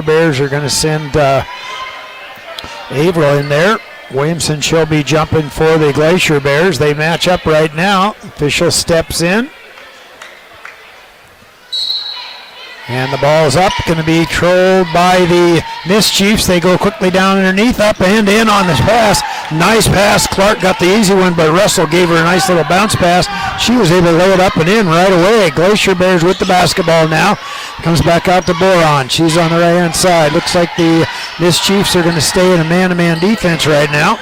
Bears are going to send Averill in there. Williamson, she'll be jumping for the Glacier Bears. They match up right now. Official steps in. And the ball is up, going to be trolled by the Mischiefs. They go quickly down underneath, up and in on this pass. Nice pass. Clark got the easy one, but Russell gave her a nice little bounce pass. She was able to lay it up and in right away. Glacier Bears with the basketball now. Comes back out to Boron. She's on the right-hand side. Looks like the Mischiefs are going to stay in a man-to-man defense right now.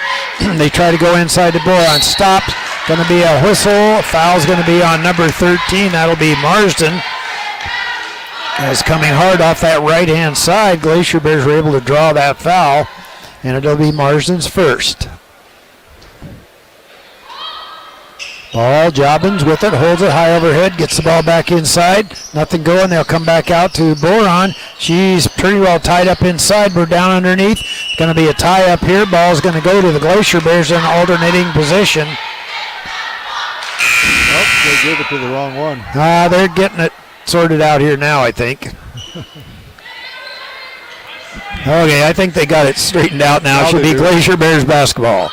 They try to go inside to Boron. Stops. Going to be a whistle. Foul's going to be on number 13. That'll be Marsden. Is coming hard off that right-hand side. Glacier Bears were able to draw that foul, and it'll be Marsden's first. Ball, Jobbins with it, holds it high overhead, gets the ball back inside. Nothing going. They'll come back out to Boron. She's pretty well tied up inside. We're down underneath. Going to be a tie up here. Ball's going to go to the Glacier Bears in alternating position. Oh, they gave it to the wrong one. They're getting it sorted out here now, I think. Okay, I think they got it straightened out now. Should be Glacier Bears basketball.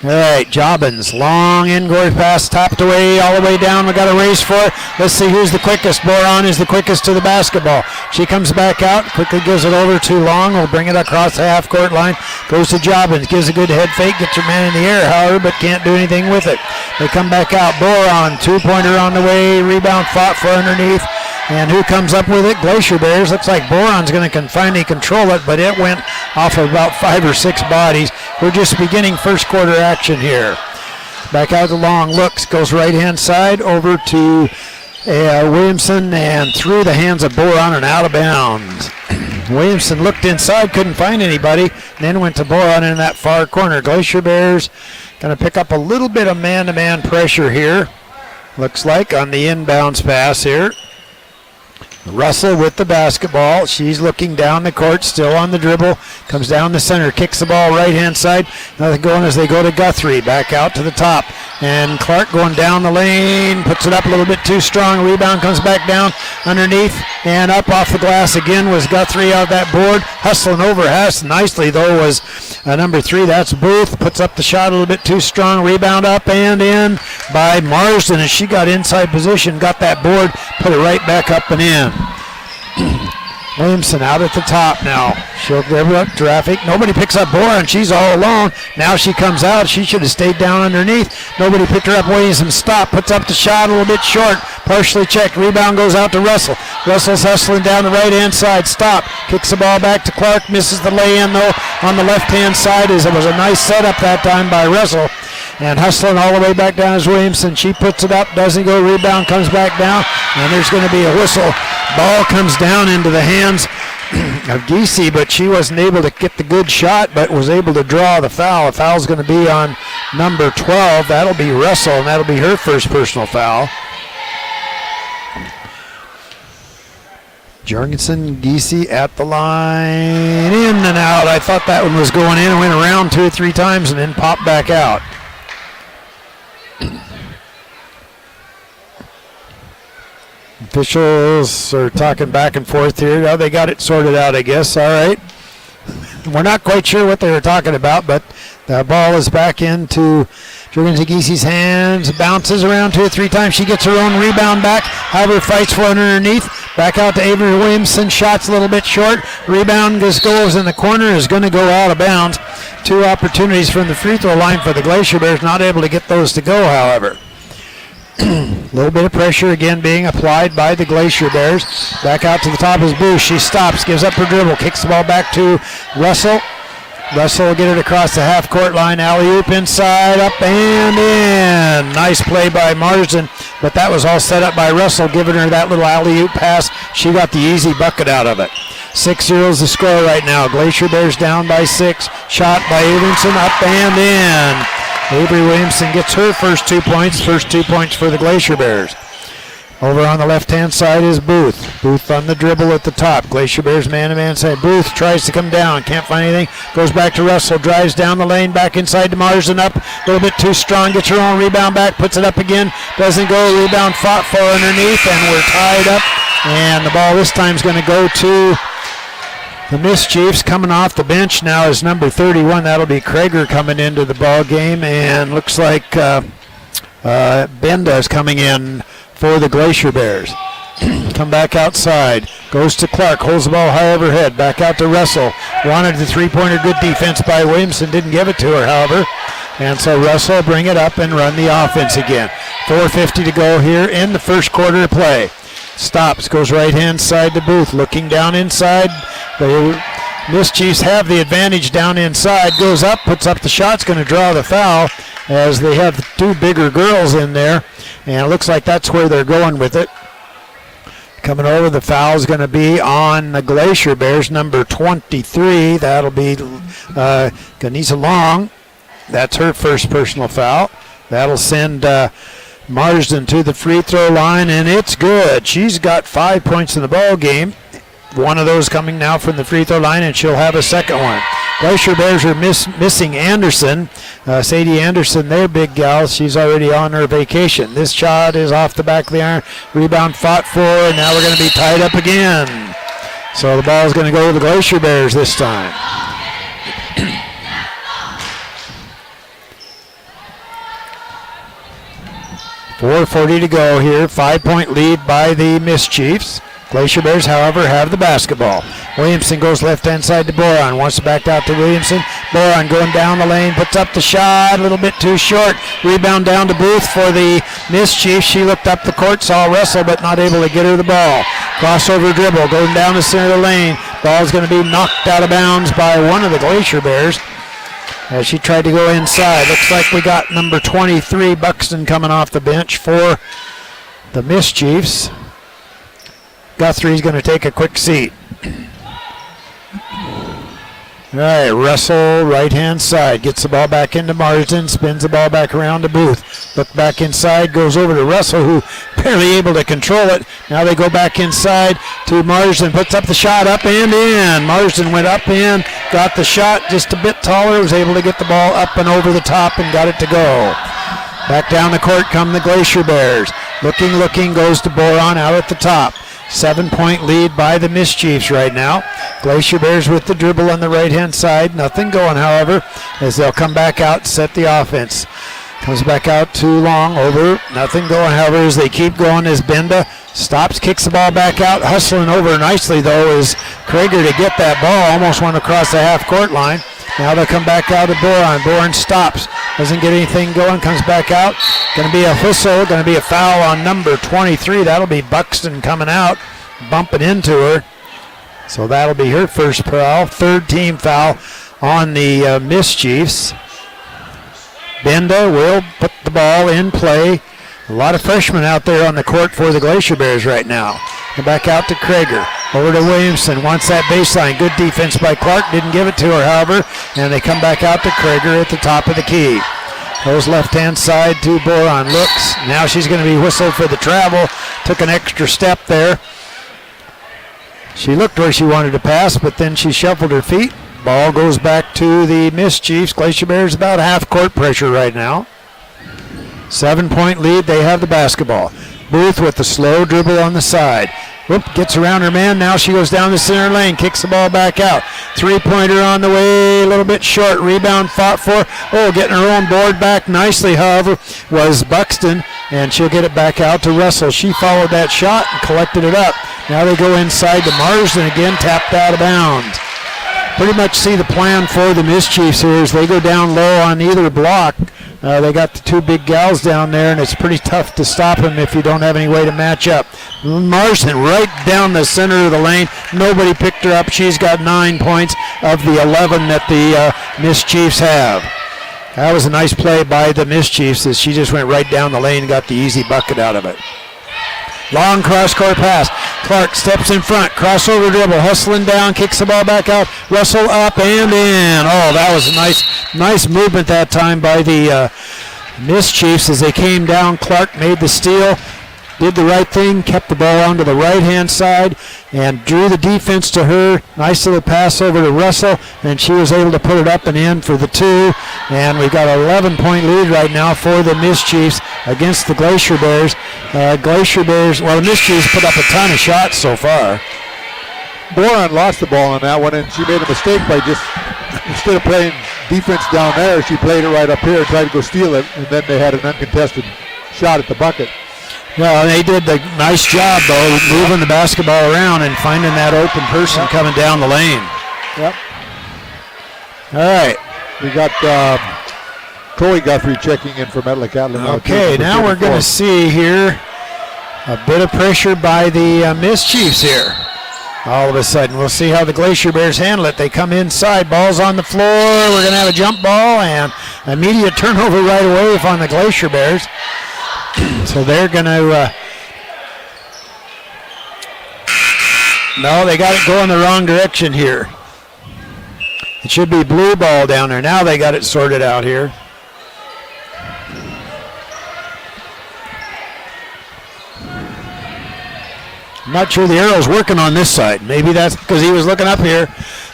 All right, Jobbins, long in-court pass, tapped away, all the way down. We got a race for it. Let's see who's the quickest. Boron is the quickest to the basketball. She comes back out, quickly gives it over to Long. Will bring it across the half-court line. Goes to Jobbins, gives a good head fake, gets her man in the air, however, but can't do anything with it. They come back out. Boron, two-pointer on the way. Rebound fought for underneath. And who comes up with it? Glacier Bears. Looks like Boron's going to finally control it, but it went off of about 5 or 6 bodies. We're just beginning first quarter action here. Back out to Long. Looks, goes right-hand side over to Williamson and through the hands of Boron and out of bounds. Williamson looked inside, couldn't find anybody, then went to Boron in that far corner. Glacier Bears going to pick up a little bit of man-to-man pressure here. Looks like on the inbounds pass here. Russell with the basketball. She's looking down the court, still on the dribble. Comes down the center, kicks the ball right-hand side. Nothing going as they go to Guthrie. Back out to the top. And Clark going down the lane. Puts it up a little bit too strong. Rebound comes back down underneath. And up off the glass again was Guthrie out that board. Hustling over nicely, though, was number 3. That's Booth. Puts up the shot a little bit too strong. Rebound up and in by Marsden as she got inside position. Got that board. Put it right back up and in. Williamson out at the top now. She'll dribble up traffic. Nobody picks up Boron. She's all alone. Now she comes out. She should have stayed down underneath. Nobody picked her up. Williamson stop. Puts up the shot a little bit short. Partially checked. Rebound goes out to Russell. Russell's hustling down the right-hand side. Stop. Kicks the ball back to Clark. Misses the lay-in, though, on the left-hand side. It was a nice setup that time by Russell. And hustling all the way back down is Williamson. She puts it up, doesn't go, rebound comes back down, and there's going to be a whistle. Ball comes down into the hands of Giese, but she wasn't able to get the good shot, but was able to draw the foul. The foul's going to be on number 12. That'll be Russell, and that'll be her first personal foul. Jorgensen, Giese at the line, in and out. I thought that one was going in and went around 2 or 3 times and then popped back out. Officials are talking back and forth here. Oh, they got it sorted out, I guess. All right. We're not quite sure what they were talking about, but the ball is back into Jorgensen Giese's hands. Bounces around 2 or 3 times. She gets her own rebound back. However, fights for it underneath. Back out to Avery Williamson. Shots a little bit short. Rebound goes in the corner. Is going to go out of bounds. 2 opportunities from the free throw line for the Glacier Bears. Not able to get those to go, however. A little bit of pressure again being applied by the Glacier Bears. Back out to the top is Booth. She stops, gives up her dribble, kicks the ball back to Russell. Russell will get it across the half-court line. Alley-oop inside, up and in. Nice play by Marsden, but that was all set up by Russell, giving her that little alley-oop pass. She got the easy bucket out of it. 6-0 is the score right now. Glacier Bears down by 6. Shot by Abramson, up and in. Avery Williamson gets her first 2 points. First 2 points for the Glacier Bears. Over on the left-hand side is Booth. Booth on the dribble at the top. Glacier Bears man-to-man side. Booth tries to come down. Can't find anything. Goes back to Russell. Drives down the lane. Back inside to Marsden. Up. A little bit too strong. Gets her own rebound back. Puts it up again. Doesn't go. Rebound fought for underneath. And we're tied up. And the ball this time is going to go to The Mischiefs coming off the bench now is number 31. That'll be Krager coming into the ball game, and looks like Benda is coming in for the Glacier Bears. Come back outside, goes to Clark, holds the ball high overhead, back out to Russell. Wanted the three-pointer, good defense by Williamson, didn't give it to her, however. And so Russell will bring it up and run the offense again. 4:50 to go here in the first quarter of play. Stops, goes right-hand side to Booth, looking down inside. The Mischiefs have the advantage down inside, goes up, puts up the shot, it's going to draw the foul as they have two bigger girls in there. And it looks like that's where they're going with it. Coming over, the foul is going to be on the Glacier Bears, number 23. That'll be Ganisa Long. That's her first personal foul. That'll send Marsden to the free throw line, and it's good. She's got 5 points in the ball game. One of those coming now from the free throw line, and she'll have a second one. Glacier Bears are missing Anderson. Sadie Anderson, their big gal, she's already on her vacation. This shot is off the back of the iron. Rebound fought for, and now we're going to be tied up again. So the ball is going to go to the Glacier Bears this time. .440 to go here. 5-point lead by the Mischiefs. Glacier Bears, however, have the basketball. Williamson goes left-hand side to Boron. Wants to back out to Williamson. Boron going down the lane, puts up the shot, a little bit too short. Rebound down to Booth for the Mischiefs. She looked up the court, saw Russell, but not able to get her the ball. Crossover dribble, going down the center of the lane. Ball's going to be knocked out of bounds by one of the Glacier Bears as she tried to go inside. Looks like we got number 23, Buxton, coming off the bench for the Mischiefs. Guthrie's going to take a quick seat. All right, Russell, right-hand side, gets the ball back into Marsden, spins the ball back around to Booth. Look back inside, goes over to Russell, who barely able to control it. Now they go back inside to Marsden, puts up the shot, up and in. Marsden went up in, got the shot just a bit taller, was able to get the ball up and over the top and got it to go. Back down the court come the Glacier Bears. Looking, goes to Boron out at the top. 7-point lead by the Mischiefs right now. Glacier Bears with the dribble on the right-hand side. Nothing going, however, as they'll come back out and set the offense. Comes back out too long, over. Nothing going, however, as they keep going as Benda stops, kicks the ball back out. Hustling over nicely, though, is Krager to get that ball. Almost went across the half-court line. Now they'll come back out to Boron. Boron stops. Doesn't get anything going. Comes back out. Going to be a whistle. Going to be a foul on number 23. That'll be Buxton coming out, bumping into her. So that'll be her first foul. Third team foul on the Mischiefs. Benda will put the ball in play. A lot of freshmen out there on the court for the Glacier Bears right now. And back out to Krager. Over to Williamson. Wants that baseline. Good defense by Clark. Didn't give it to her, however. And they come back out to Krager at the top of the key. Goes left-hand side to Boron. Looks. Now she's going to be whistled for the travel. Took an extra step there. She looked where she wanted to pass, but then she shuffled her feet. Ball goes back to the Mischiefs. Glacier Bears about half-court pressure right now. 7-point lead. They have the basketball. Booth with the slow dribble on the side. Whoop, gets around her man. Now she goes down the center lane, kicks the ball back out. Three-pointer on the way, a little bit short. Rebound fought for. Oh, getting her own board back nicely, however, was Buxton, and she'll get it back out to Russell. She followed that shot and collected it up. Now they go inside to Marsden again, tapped out of bounds. Pretty much see the plan for the Mischiefs here as they go down low on either block. They got the two big gals down there, and it's pretty tough to stop them if you don't have any way to match up. Marsden right down the center of the lane. Nobody picked her up. She's got 9 points of the 11 that the Mischiefs have. That was a nice play by the Mischiefs as she just went right down the lane and got the easy bucket out of it. Long cross-court pass. Clark steps in front. Crossover dribble. Hustling down. Kicks the ball back out. Russell up and in. Oh, that was a nice movement that time by the Mischiefs as they came down. Clark made the steal. Did the right thing. Kept the ball onto the right-hand side and drew the defense to her. Nice little pass over to Russell, and she was able to put it up and in for the two. And we've got an 11-point lead right now for the Mischiefs against the Glacier Bears. The Mischiefs put up a ton of shots so far. Boron lost the ball on that one, and she made a mistake by just, instead of playing defense down there, she played it right up here and tried to go steal it, and then they had an uncontested shot at the bucket. Well, they did a nice job, though, moving the basketball around and finding that open person coming down the lane. Yep. All right. We got Chloe Guthrie checking in for Metlakatla. Okay, now we're going to see here a bit of pressure by the Mischiefs here. All of a sudden, we'll see how the Glacier Bears handle it. They come inside, ball's on the floor. We're going to have a jump ball and immediate turnover right away on the Glacier Bears. So they're going to, no, they got it going the wrong direction here. It should be blue ball down there. Now they got it sorted out here. I'm not sure the arrow's working on this side. Maybe that's because he was looking up here.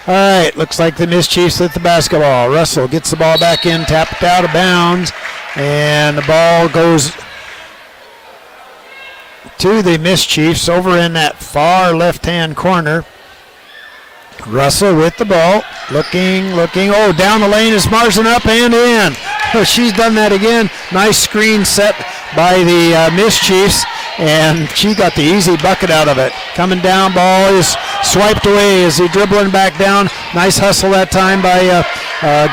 All right, looks like the Mischiefs with the basketball. Russell gets the ball back in, tapped out of bounds, and the ball goes to the Mischiefs over in that far left-hand corner. Russell with the ball, looking. Oh, down the lane is Marzen, up and in. Oh, she's done that again. Nice screen set by the Mischiefs, and she got the easy bucket out of it. Coming down, ball is swiped away as he dribbling back down. Nice hustle that time by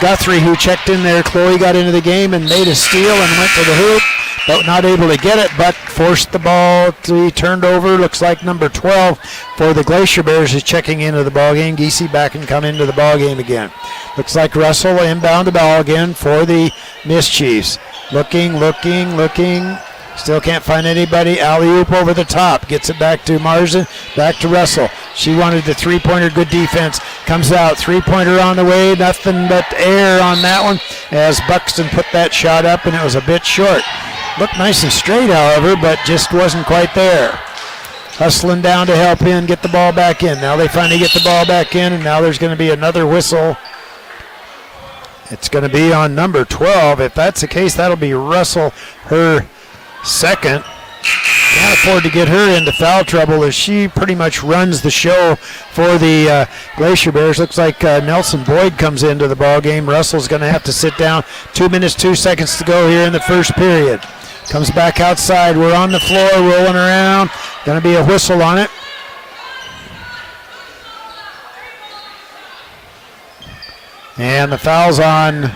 Guthrie, who checked in there. Chloe got into the game and made a steal and went to the hoop, but not able to get it, but forced the ball to be turned over. Looks like number 12 for the Glacier Bears is checking into the ball game. Giese back and come into the ball game again. Looks like Russell inbound the ball again for the Mischiefs. Looking. Still can't find anybody. Alley-oop over the top. Gets it back to Marzen. Back to Russell. She wanted the three-pointer. Good defense. Comes out. Three-pointer on the way. Nothing but air on that one as Buxton put that shot up, and it was a bit short. Looked nice and straight, however, but just wasn't quite there. Hustling down to help in, get the ball back in. Now they finally get the ball back in, and now there's going to be another whistle. It's going to be on number 12. If that's the case, that'll be Russell, her second. Can't afford to get her into foul trouble as she pretty much runs the show for the Glacier Bears. Looks like Nelson Boyd comes into the ball game. Russell's going to have to sit down. 2 minutes, 2 seconds to go here in the first period. Comes back outside. We're on the floor, rolling around. Going to be a whistle on it. And the foul's on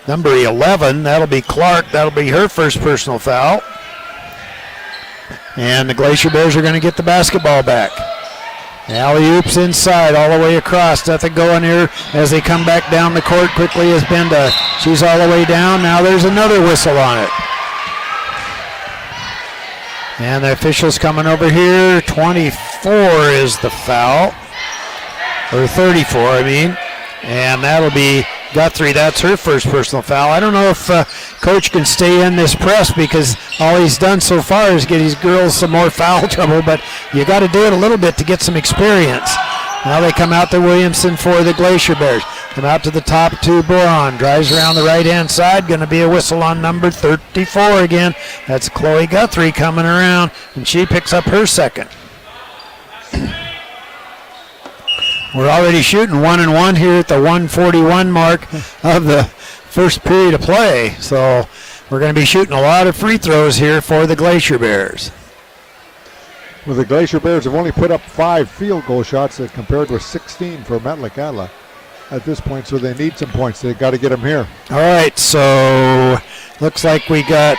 number 11. That'll be Clark. That'll be her first personal foul. And the Glacier Bears are going to get the basketball back. Alley-oops inside all the way across. Nothing going here as they come back down the court quickly as Benda. She's all the way down. Now there's another whistle on it. And the officials coming over here. 24 is the foul. Or 34, I mean. And that'll be Guthrie. That's her first personal foul. I don't know if Coach can stay in this press because all he's done so far is get his girls some more foul trouble, but you got to do it a little bit to get some experience. Now they come out to Williamson for the Glacier Bears. Come out to the top to Boron. Drives around the right-hand side. Going to be a whistle on number 34 again. That's Chloe Guthrie coming around, and she picks up her second. We're already shooting 1-1 here at the 1:41 mark of the first period of play. So we're going to be shooting a lot of free throws here for the Glacier Bears. Well, the Glacier Bears have only put up 5 field goal shots compared with 16 for Metlakatla at this point, so they need some points. They've got to get them here. All right, so looks like we got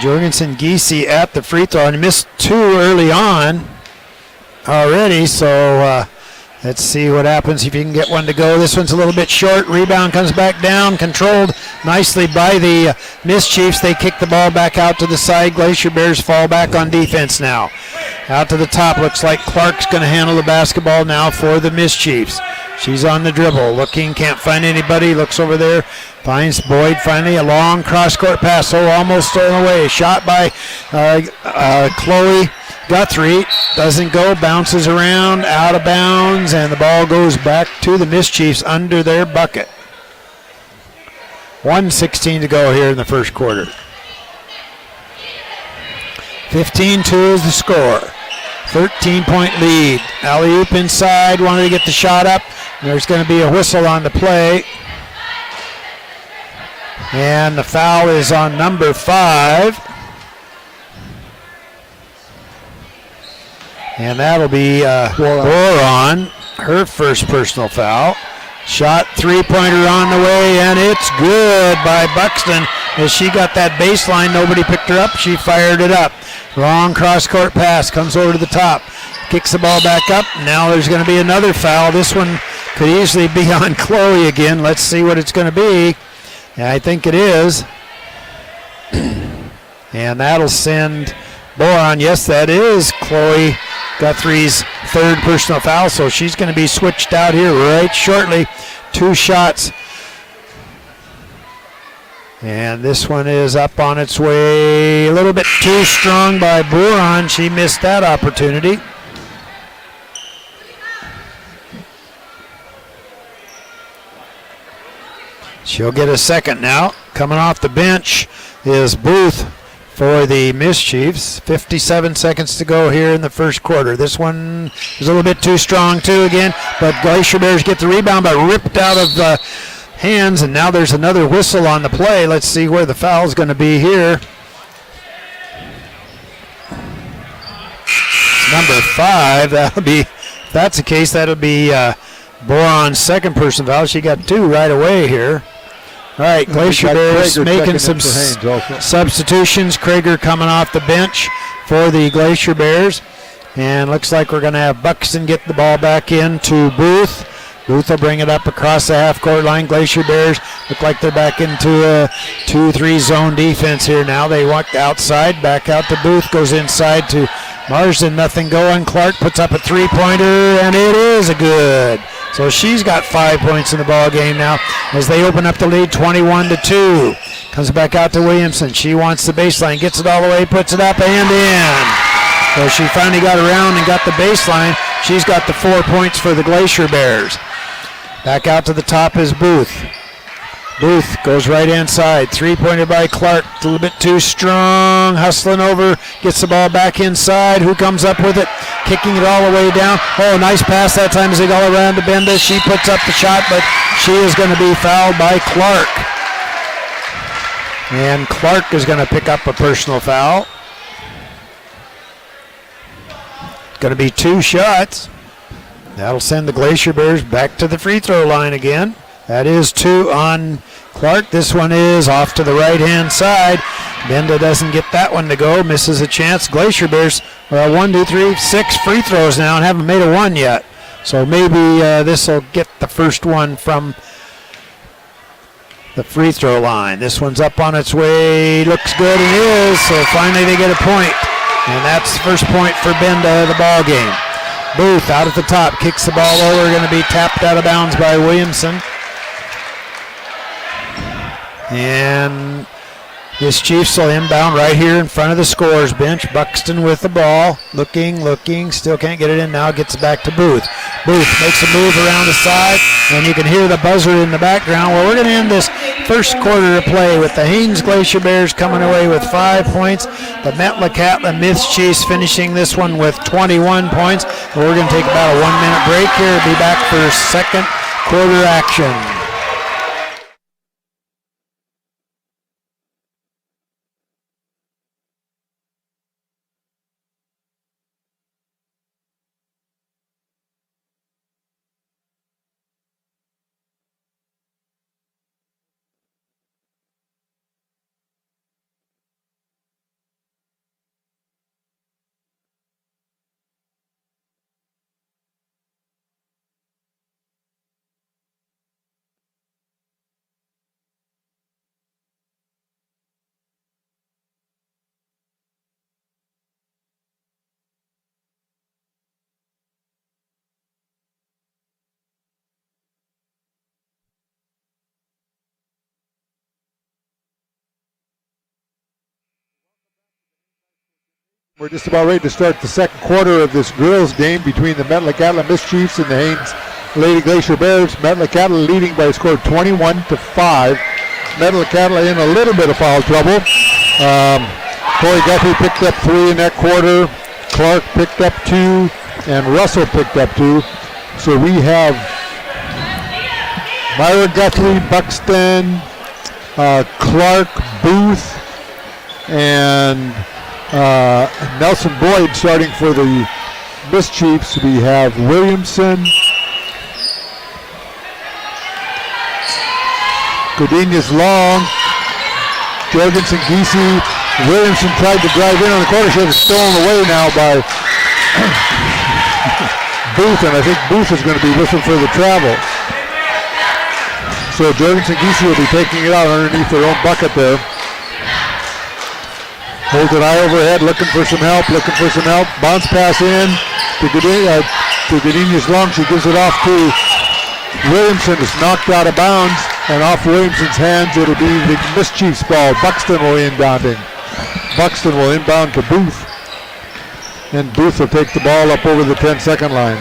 Jorgensen Giese at the free throw, and he missed 2 early on already, so let's see what happens if you can get one to go. This one's a little bit short. Rebound comes back down, controlled nicely by the Mischiefs. They kick the ball back out to the side. Glacier Bears fall back on defense now. Out to the top. Looks like Clark's going to handle the basketball now for the Mischiefs. She's on the dribble. Looking, can't find anybody. Looks over there. Finds Boyd finally. A long cross-court pass. Oh, almost stolen away. Shot by Chloe Guthrie. Doesn't go. Bounces around. Out of bounds. And the ball goes back to the Mischiefs under their bucket. 1:16 to go here in the first quarter. 15-2 is the score. 13-point lead. Alley-oop inside, wanted to get the shot up. There's going to be a whistle on the play. And the foul is on number 5. And that'll be Boron, her first personal foul. Shot, three-pointer on the way, and it's good by Buxton. As she got that baseline, nobody picked her up. She fired it up. Long cross-court pass, comes over to the top. Kicks the ball back up. Now there's going to be another foul. This one could easily be on Chloe again. Let's see what it's going to be. Yeah, I think it is. And that'll send Boron. Yes, that is Chloe Guthrie's third personal foul, so she's going to be switched out here right shortly. 2 shots. And this one is up on its way. A little bit too strong by Boron. She missed that opportunity. She'll get a second now. Coming off the bench is Booth for the Mischiefs. 57 seconds to go here in the first quarter. This one is a little bit too strong too again, but Glacier Bears get the rebound, but ripped out of the hands, and now there's another whistle on the play. Let's see where the foul is going to be here. It's number 5. That'll be, if that's the case, that'll be Boron's second personal foul. She got 2 right away here. All right, Glacier Bears making some substitutions. Krager coming off the bench for the Glacier Bears. And looks like we're going to have Buxton get the ball back in to Booth. Booth will bring it up across the half-court line. Glacier Bears look like they're back into a 2-3 zone defense here now. They walk outside, back out to Booth, goes inside to Marsden. Nothing going. Clark puts up a three-pointer, and it is a good. So she's got 5 points in the ball game now as they open up the lead 21-2. Comes back out to Williamson. She wants the baseline, gets it all the way, puts it up and in. So she finally got around and got the baseline. She's got the 4 points for the Glacier Bears. Back out to the top is Booth. Booth goes right inside. Three-pointer by Clark. A little bit too strong. Hustling over. Gets the ball back inside. Who comes up with it? Kicking it all the way down. Oh, nice pass that time as they go around to Benda. She puts up the shot, but she is going to be fouled by Clark. And Clark is going to pick up a personal foul. Going to be 2 shots. That'll send the Glacier Bears back to the free throw line again. That is 2 on Clark. This one is off to the right-hand side. Benda doesn't get that one to go. Misses a chance. Glacier Bears, 1, 2, 3, 6 free throws now and haven't made a 1 yet. So maybe this will get the first one from the free throw line. This one's up on its way. Looks good. It is. So finally they get a point. And that's the first point for Benda of the ball game. Booth out at the top. Kicks the ball over. Going to be tapped out of bounds by Williamson. And this Chiefs will inbound right here in front of the scorer's bench. Buxton with the ball. Looking. Still can't get it in now. Gets it back to Booth. Booth makes a move around the side, and you can hear the buzzer in the background. Well, we're going to end this first quarter of play with the Haines Glacier Bears coming away with 5 points. The Metlakatla Mischiefs finishing this one with 21 points. We're going to take about a 1-minute break here. Be back for second quarter action. We're just about ready to start the second quarter of this girls game between the Metlakatla Mischiefs and the Haines Lady Glacier Bears. Metlakatla leading by a score of 21-5. Metlakatla in a little bit of foul trouble. Corey Guthrie picked up 3 in that quarter. Clark picked up 2, and Russell picked up 2. So we have Myra Guthrie, Buxton, Clark, Booth, and Nelson Boyd starting for the Mischiefs. We have Williamson, Godinez Long, Jorgensen Giese. Williamson tried to drive in on the corner. She was stolen away now by Booth, and I think Booth is going to be whistled for the travel. So Jorgensen Giese will be taking it out underneath their own bucket there. Holds an eye overhead, looking for some help. Bounce pass in to Godinez Long. She gives it off to Williamson. It's knocked out of bounds, and off Williamson's hands, it'll be the Mischiefs ball. Buxton will inbounding. Buxton will inbound to Booth, and Booth will take the ball up over the 10-second line.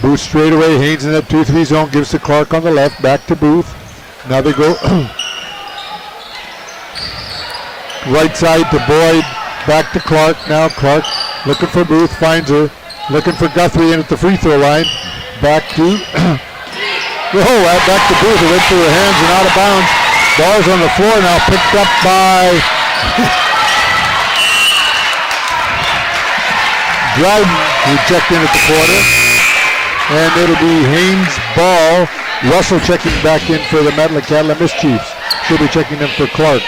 Booth straight away. Haines in that 2-3 zone, gives to Clark on the left, back to Booth. Now they go right side to Boyd, back to Clark. Now Clark looking for Booth, finds her, looking for Guthrie in at the free throw line. Back to back to Booth. It went through her hands and out of bounds. Ball's on the floor now, picked up by Dryden, who checked in at the quarter. And it'll be Haines' ball. Russell checking back in for the Metlakatla Mischiefs. She'll be checking in for Clark.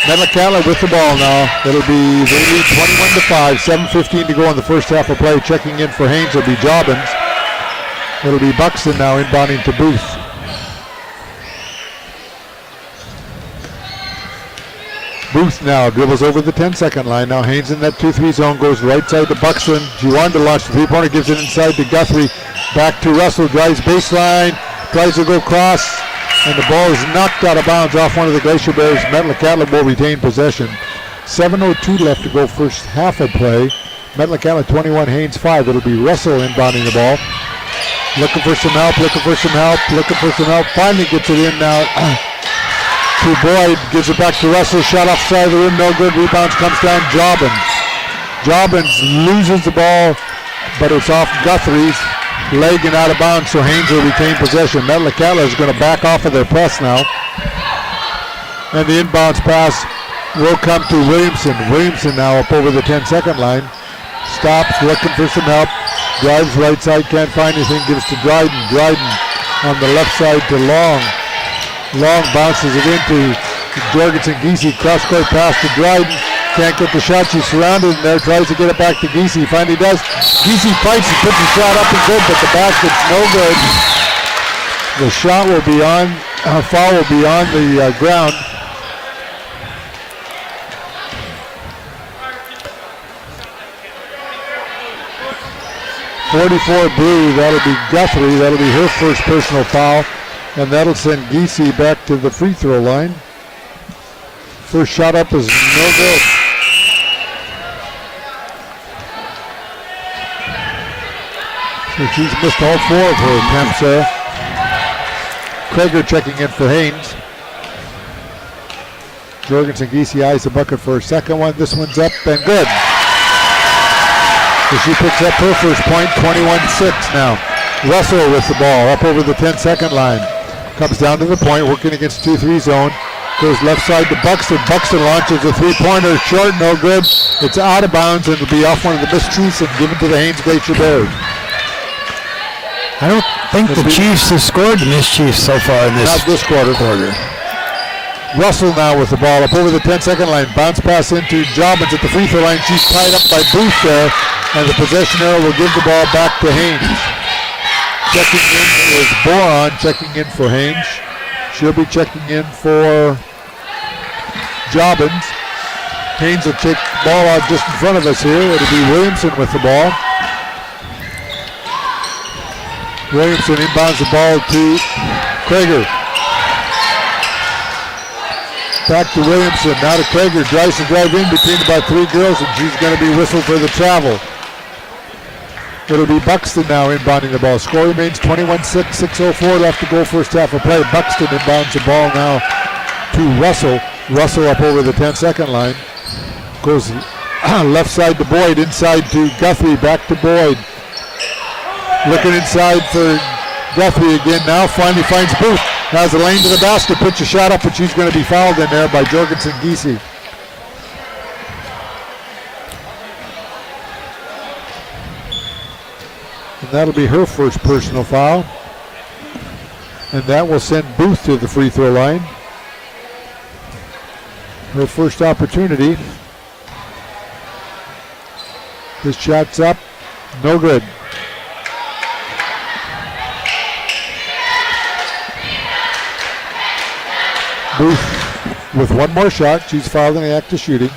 Metlakatla with the ball now. It'll be the lead 21-5, 7:15 to go in the first half of play. Checking in for Haines will be Jobbins. It'll be Buxton now inbounding to Booth. Booth now dribbles over the 10-second line. Now Haines in that 2-3 zone, goes right side to Buxton. She wanted to launch the three-pointer, gives it inside to Guthrie. Back to Russell, drives baseline, tries to go cross, and the ball is knocked out of bounds off one of the Glacier Bears. Metlakatla will retain possession. 7:02 left to go first half of play. Metlakatla 21, Haines 5. It'll be Russell inbounding the ball. Looking for some help. Finally gets it in now to Boyd. Gives it back to Russell. Shot offside of the rim. No good. Rebounds comes down. Jobbins loses the ball, but it's off Guthrie's leg and out of bounds, so Haines will retain possession. Metlakatla is going to back off of their press now. And the inbounds pass will come to Williamson. Williamson now up over the 10-second line. Stops, looking for some help. Drives right side, can't find anything. Gives to Dryden. Dryden on the left side to Long. Long bounces it into Jorgensen Giese. Cross-court pass to Dryden. Can't get the shot. She's surrounded in there. Tries to get it back to Giese. Finally does. Giese fights and puts the shot up and good, but the basket's no good. The shot will be on. Foul will be on the ground. .44 blue, that'll be Guthrie. That'll be her first personal foul. And that'll send Giese back to the free throw line. First shot up is no good. So she's missed all 4 of her attempts there. Krager checking in for Haines. Jorgensen Giese eyes the bucket for her second one. This one's up and good. So she picks up her first point, 21-6 now. Russell with the ball up over the 10-second line. Comes down to the point, working against 2-3 zone. Goes left side to Buxton. Buxton launches a three-pointer, short, no good. It's out of bounds and it'll be off one of the Mischiefs and given to the Haines Glacier Bears. I don't think the Chiefs have scored the Mischiefs so far in this. Not this quarter. Russell now with the ball up over the 10-second line. Bounce pass into Jobbins at the free throw line. She's tied up by Booth there, and the possession arrow will give the ball back to Haines. Checking in is Boron, checking in for Haines. She'll be checking in for Jobbins. Haines will take the ball out just in front of us here. It'll be Williamson with the ball. Williamson inbounds the ball to Krager. Back to Williamson, now to Krager. Drives to drive in between about 3 girls, and she's going to be whistled for the travel. It'll be Buxton now inbounding the ball. Score remains 21-6, 6:04 left to go first half of play. Buxton inbounds the ball now to to Russell. Russell up over the 10-second line. Goes left side to Boyd, inside to Guthrie, back to Boyd. Looking inside for Guthrie again now, finally finds Booth. Has a lane to the basket, puts a shot up, but she's going to be fouled in there by Jorgensen Giese. And that'll be her first personal foul. And that will send Booth to the free throw line. Her first opportunity. This shot's up, no good. Booth with one more shot. She's fouled in the act of shooting.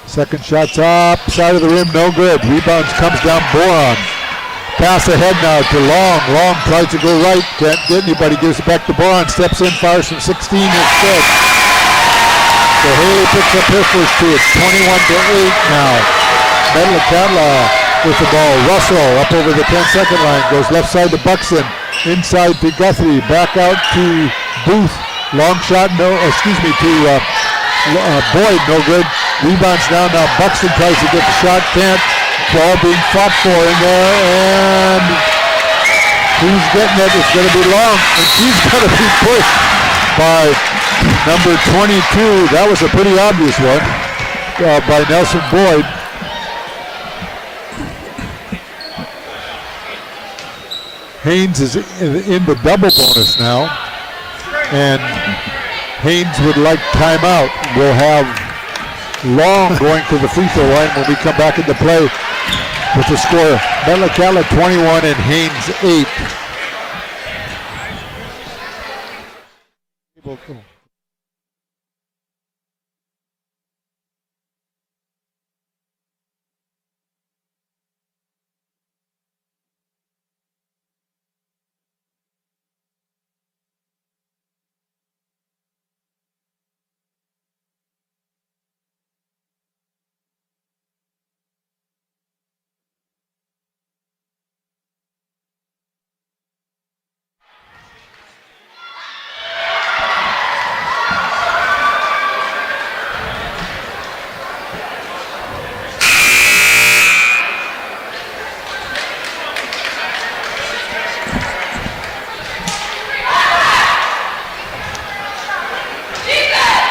Second shot's up, side of the rim, no good. Rebounds comes down Boron. Pass ahead now to Long. Long tries to go right, can't get anybody, gives it back to Boron. Steps in, fires from 16 instead. So Haley picks up her first two. It's 21-8 now. Metlakatla with the ball. Russell up over the 10-second line. Goes left side to Buxton. Inside to Guthrie. Back out to Booth. Long shot, no, to Boyd, no good. Rebounds down now. Buxton tries to get the shot, can't. Ball being fought for in there, and who's getting it? It's going to be Long, and she's going to be pushed by number 22. That was a pretty obvious one by Nelson Boyd. Haines is in the double bonus now, and Haines would like timeout. We'll have Long going to the free throw line when we come back into play with the score. Metlakatla 21 and Haines 8.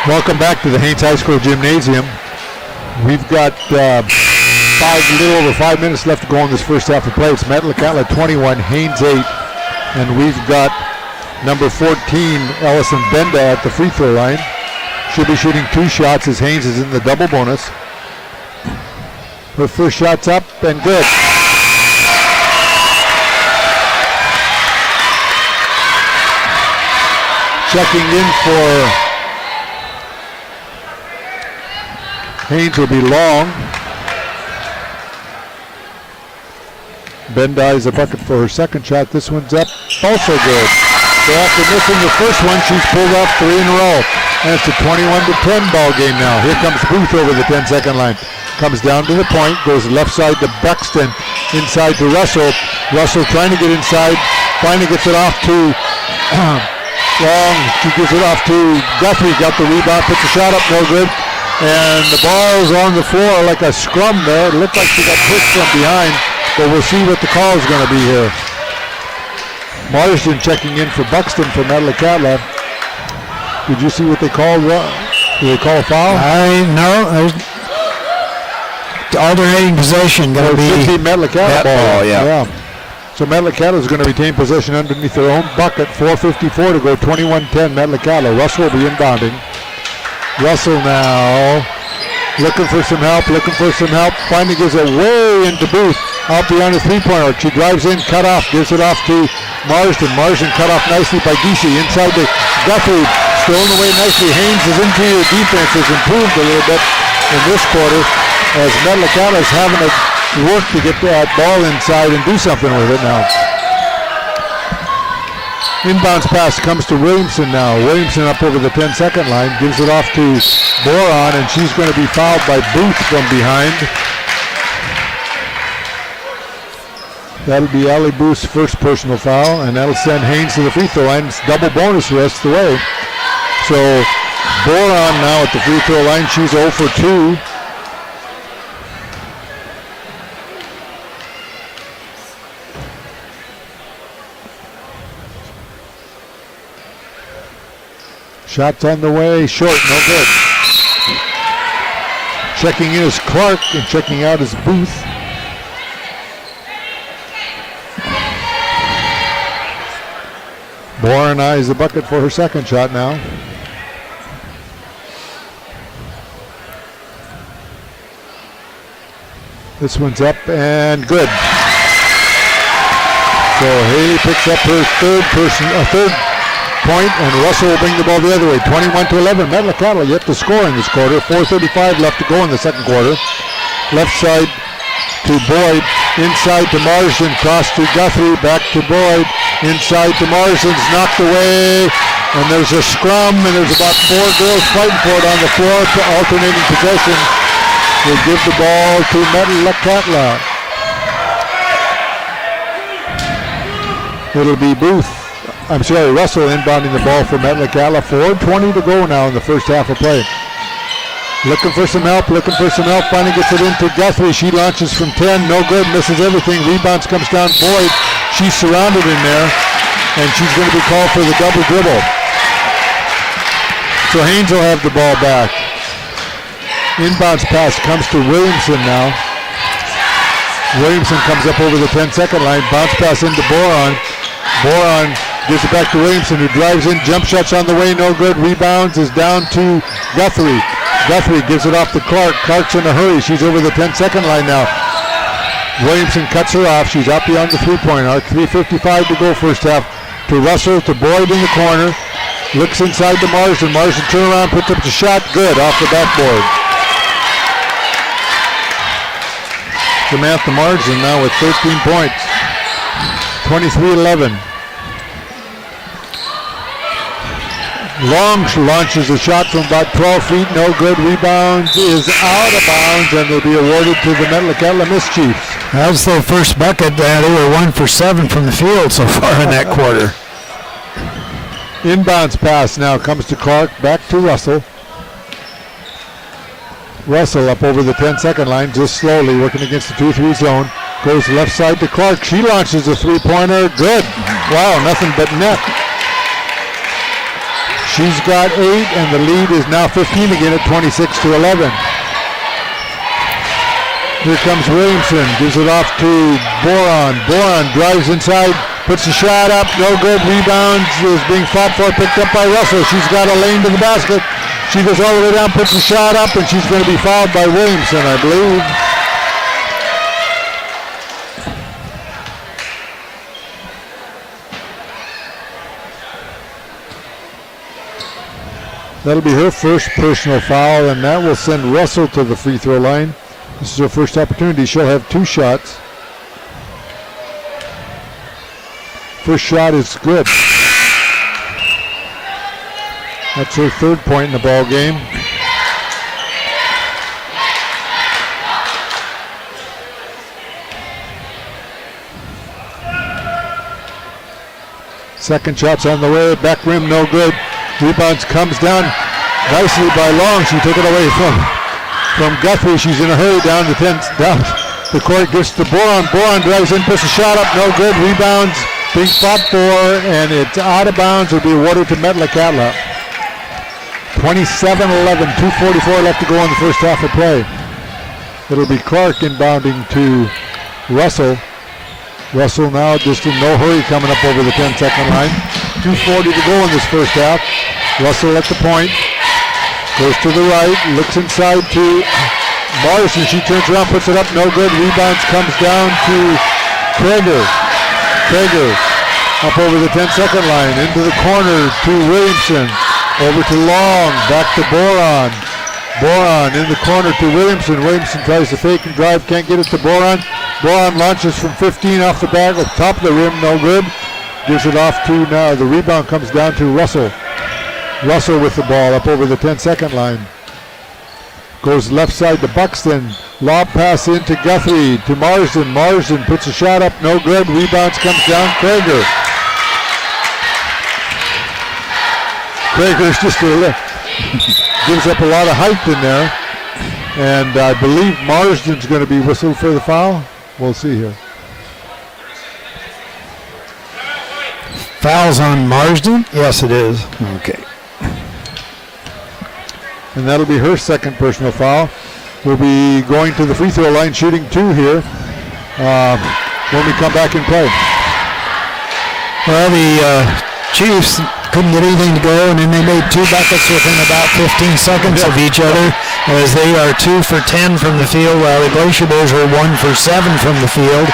Welcome back to the Haines High School Gymnasium. We've got a little over 5 minutes left to go in this first half of play. It's Metlakatla 21, Haines 8, and we've got number 14, Allison Benda, at the free throw line. She'll be shooting 2 shots as Haines is in the double bonus. Her first shot's up and good. Checking in for Haines will be Long. Benda is a bucket for her second shot. This one's up, also good. So after missing the first one, she's pulled off 3 in a row. And it's a 21-10 ball game now. Here comes Booth over the 10-second line. Comes down to the point, goes left side to Buxton, inside to Russell. Russell trying to get inside, finally gets it off to Long. She gives it off to Guthrie, got the rebound, puts the shot up, no good. And the ball's on the floor like a scrum there. It looked like she got pushed from behind, but we'll see what the call is going to be here. Marsden checking in for Buxton for Metlakatla. Did you see what they called? Did they call a foul? No. Alternating possession going to be Metlakatla ball. Yeah. So Metlakatla is going to retain possession underneath their own bucket. 4:54 to go. 21-10 Metlakatla. Russell will be inbounding. Russell now looking for some help. Finally gives it way into Booth. Out beyond the three-pointer. She drives in, cut off, gives it off to Marsden. Marsden cut off nicely by Giese. Inside to Guthrie. Stolen away nicely. Haines' interior defense has improved a little bit in this quarter as Metlakatla is having to work to get that ball inside and do something with it now. Inbounds pass comes to Williamson now. Williamson up over the 10-second line. Gives it off to Boron, and she's going to be fouled by Booth from behind. That'll be Ali Booth's first personal foul, and that'll send Haines to the free throw line. It's double bonus the rest of the way. So Boron now at the free throw line. She's 0 for 2. Shots on the way, short, no good. Checking in is Clark and checking out is Booth. Boren eyes the bucket for her second shot now. This one's up and good. So Haley picks up her third point, and Russell will bring the ball the other way. 21-11. Metlakatla yet to score in this quarter. 4:35 left to go in the second quarter. Left side to Boyd. Inside to Marsden. Cross to Guthrie. Back to Boyd. Inside to Marsden's knocked away. And there's a scrum, and there's about 4 girls fighting for it on the floor. Alternating possession. We'll give the ball to Metlakatla. It'll be Russell inbounding the ball for Metlakatla. 4:20 to go now in the first half of play. Looking for some help. Finally gets it into Guthrie. She launches from 10. No good. Misses everything. Rebounds comes down Boyd. She's surrounded in there, and she's going to be called for the double dribble. So Haines will have the ball back. Inbounds pass comes to Williamson now. Williamson comes up over the 10-second line. Bounce pass into Boron. Boron gives it back to Williamson, who drives in. Jump shots on the way, no good. Rebounds is down to Guthrie. Guthrie gives it off to Clark. Clark's in a hurry. She's over the 10-second line now. Williamson cuts her off. She's out beyond the three-point arc. 3:55 to go first half. To Russell, to Boyd in the corner. Looks inside to Marsden. Marsden turn around, puts up the shot. Good, off the backboard. Samantha Marsden now with 13 points. 23-11. Long launches a shot from about 12 feet. No good. Rebounds is out of bounds, and will be awarded to the Metlakatla Mischiefs. That was their first bucket. They were 1 for 7 from the field so far in that quarter. Inbounds pass now comes to Clark. Back to Russell. Russell up over the 10-second line, just slowly working against the 2-3 zone. Goes left side to Clark. She launches a three-pointer. Good. Wow, nothing but net. She's got 8, and the lead is now 15 again at 26-11. Here comes Williamson. Gives it off to Boron. Boron drives inside, puts the shot up. No good. Rebounds is being fought for. Picked up by Russell. She's got a lane to the basket. She goes all the way down, puts the shot up, and she's going to be fouled by Williamson, I believe. That'll be her first personal foul, and that will send Russell to the free throw line. This is her first opportunity. She'll have 2 shots. First shot is good. That's her 3rd point in the ball game. Second shot's on the way. Back rim, no good. Rebounds comes down nicely by Long. She took it away from Guthrie. She's in a hurry down the 10. Down the court, gets to Boron. Boron drives in, puts a shot up, no good. Rebounds being fought for, and it's out of bounds. Will be awarded to Metlakatla. 27-11, 2:44 left to go in the first half of play. It'll be Clark inbounding to Russell. Russell now just in no hurry coming up over the 10-second line. 2:40 to go in this first half. Russell at the point. Goes to the right, looks inside to Morrison. She turns around, puts it up, no good. Rebounds comes down to Traeger. Traeger up over the 10-second line, into the corner to Williamson. Over to Long, back to Boron. Boron in the corner to Williamson. Williamson tries to fake and drive, can't get it to Boron. Boron launches from 15 off the back, at the top of the rim, no good. Gives it off to now. The rebound comes down to Russell. Russell with the ball up over the 10-second line. Goes left side to Buxton. Lob pass into Guthrie to Marsden. Marsden puts a shot up, no good. Rebounds comes down. Krager's just gives up a lot of height in there. And I believe Marsden's going to be whistled for the foul. We'll see here. Foul's on Marsden? Yes, it is. Okay. And that'll be her second personal foul. We'll be going to the free throw line, shooting 2 here when we come back and play. Well, the Chiefs couldn't get anything to go, and then they made 2 buckets within about 15 seconds of each other, as they are 2 for 10 from the field, while the Glacier Bears are 1 for 7 from the field.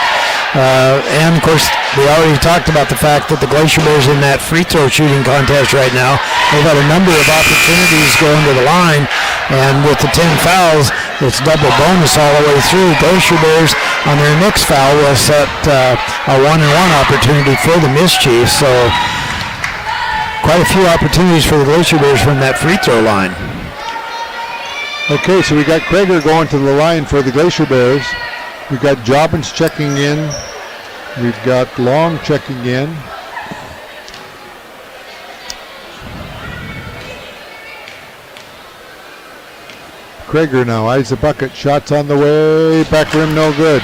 And of course, we already talked about the fact that the Glacier Bears in that free throw shooting contest right now, they've had a number of opportunities going to the line, and with the 10 fouls, it's double bonus all the way through. Glacier Bears on their next foul will set a 1-and-1 opportunity for the Mischiefs. So quite a few opportunities for the Glacier Bears from that free throw line. Okay, so we got Krager going to the line for the Glacier Bears. We've got Jobbins checking in. We've got Long checking in. Krager now eyes the bucket. Shots on the way. Back rim, no good.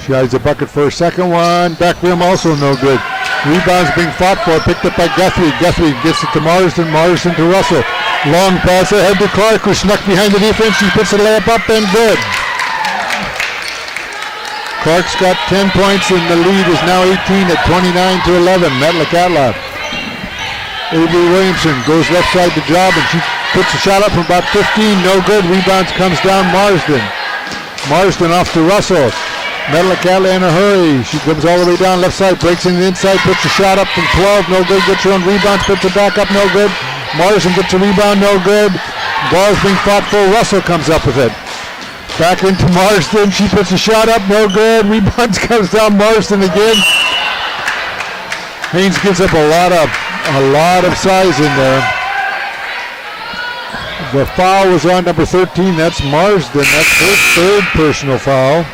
She eyes the bucket for a second one. Back rim also no good. Rebounds being fought for. Picked up by Guthrie. Guthrie gets it to Marsden. Marsden to Russell. Long pass ahead to Clark, who snuck behind the defense. She puts the layup up and good. Clark's got 10 points and the lead is now 18 at 29-11. Metlakatla. Avery Williamson goes left side to Job and she puts a shot up from about 15. No good. Rebounds comes down Marsden. Marsden off to Russell. Metlakatla in a hurry. She comes all the way down left side, breaks in the inside, puts a shot up from 12, no good. Gets her own rebounds, puts it back up, no good. Marsden gets a rebound, no good. Ball's being fought for. Russell comes up with it. Back into Marsden. She puts a shot up, no good. Rebounds comes down Marsden again. Haines gives up a lot of size in there. The foul was on number 13. That's Marsden. That's her third personal foul.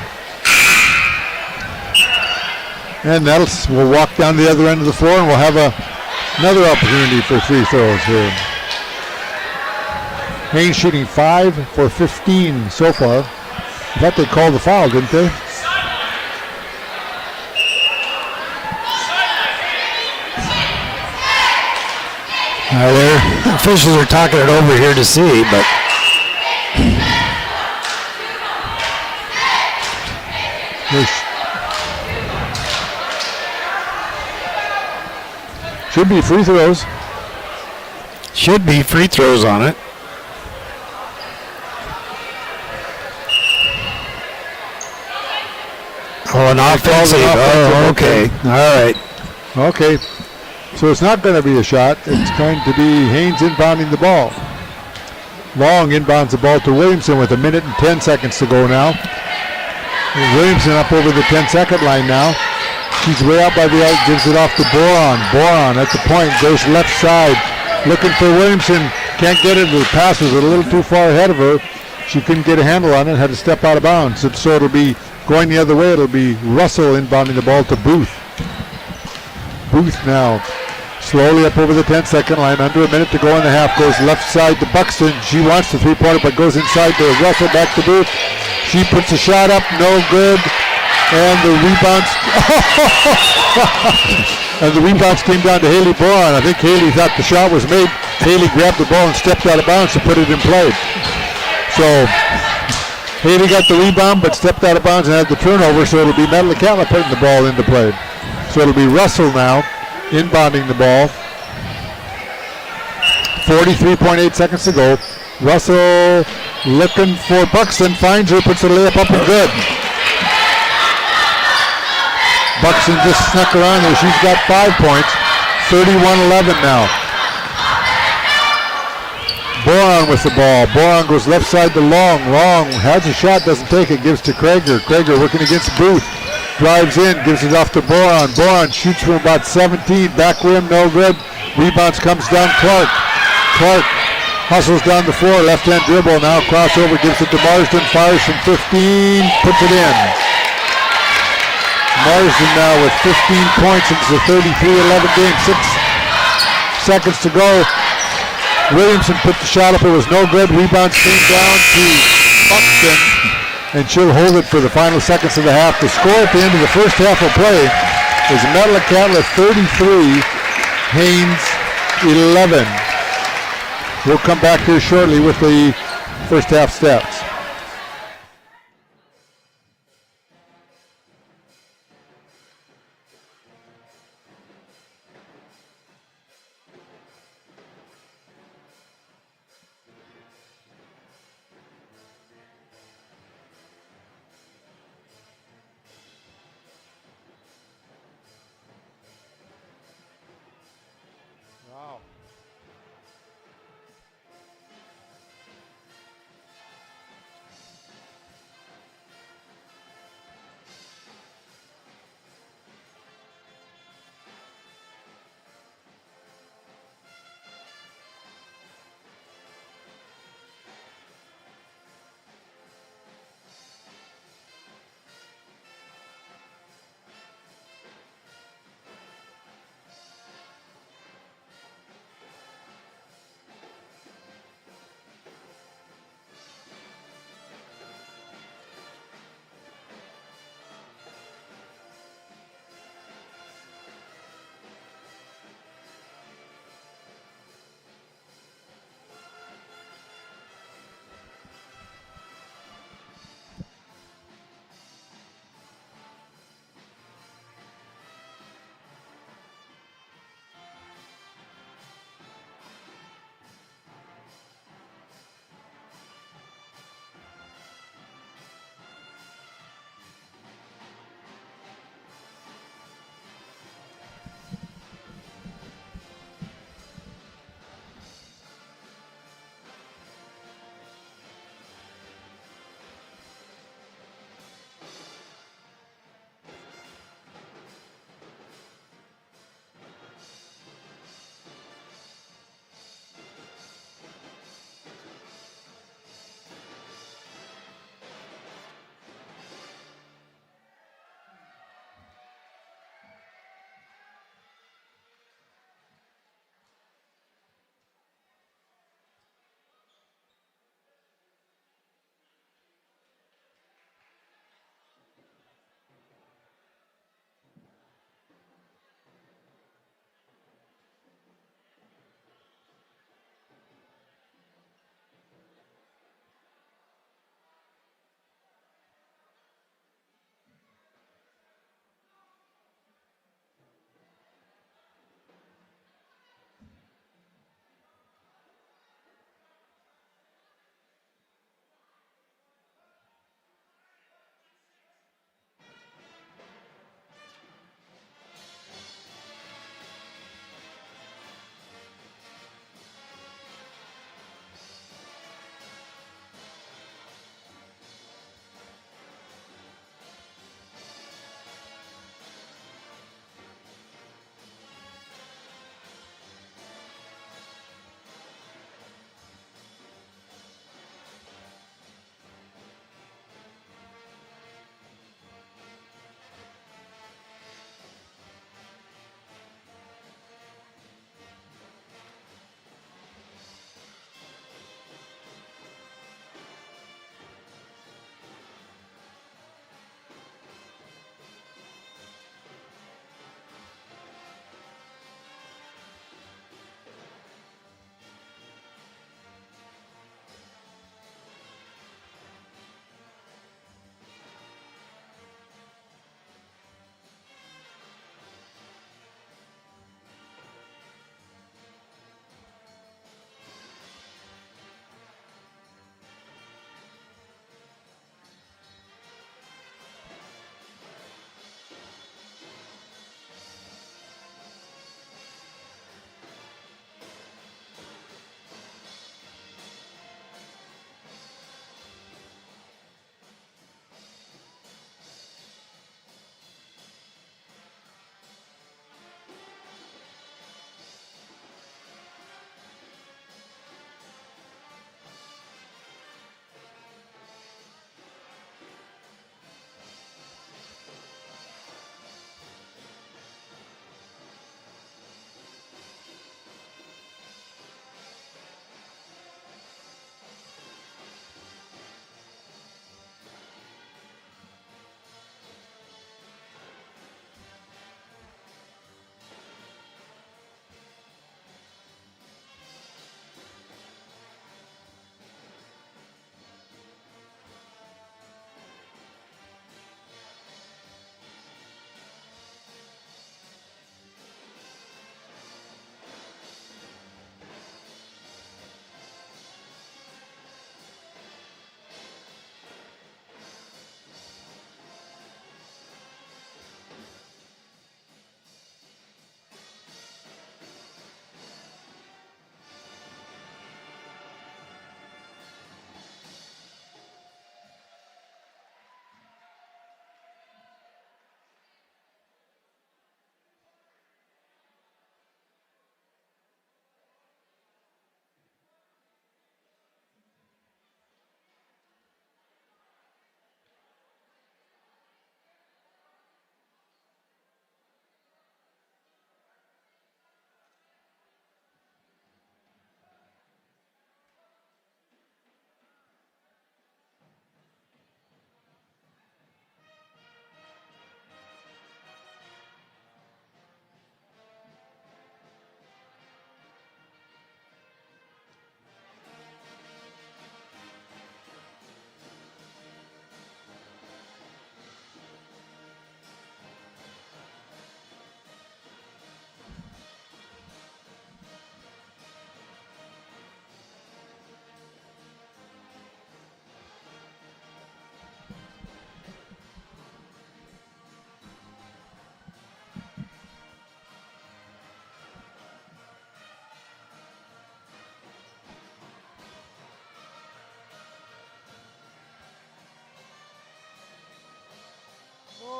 And we'll walk down the other end of the floor and we'll have another opportunity for free throws here. Haines shooting 5 for 15 so far. I thought they called the foul, didn't they? Their officials are talking it over here to see, but should be free throws. Should be free throws on it. Oh, an offensive. Oh, okay. All right. Okay. So it's not going to be a shot. It's going to be Haines inbounding the ball. Long inbounds the ball to Williamson with 1 minute and 10 seconds to go now. Williamson up over the 10-second line now. She's way out by the out, gives it off to Boron. Boron at the point, goes left side. Looking for Williamson, can't get it. The pass was a little too far ahead of her. She couldn't get a handle on it, had to step out of bounds. So it'll be going the other way. It'll be Russell inbounding the ball to Booth. Booth now slowly up over the 10-second line. Under 1 minute to go in the half. Goes left side to Buxton. She wants the three-pointer, but goes inside to Russell, back to Booth. She puts a shot up, no good. And the rebounds, came down to Haley Boron. I think Haley thought the shot was made. Haley grabbed the ball and stepped out of bounds to put it in play. So Haley got the rebound, but stepped out of bounds and had the turnover. So it'll be Metlakatla putting the ball into play. So it'll be Russell now inbounding the ball. 43.8 seconds to go. Russell looking for Buxton, finds her, puts the layup up and good. Buxton just snuck around there. She's got 5 points. 31-11 now. Boron with the ball. Boron goes left side to Long. Long has a shot, doesn't take it, gives to Krager. Krager working against Booth. Drives in, gives it off to Boron. Boron shoots from about 17. Back rim, no good. Rebounds comes down Clark. Clark hustles down the floor. Left hand dribble. Now crossover, gives it to Marsden. Fires from 15. Puts it in. Marsden now with 15 points. It's a 33-11 game. 6 seconds to go. Williamson put the shot up. It was no good. Rebound came down to Buxton, and she'll hold it for the final seconds of the half. The score at the end of the first half of play is Metlakatla 33, Haines 11. We'll come back here shortly with the first half stats.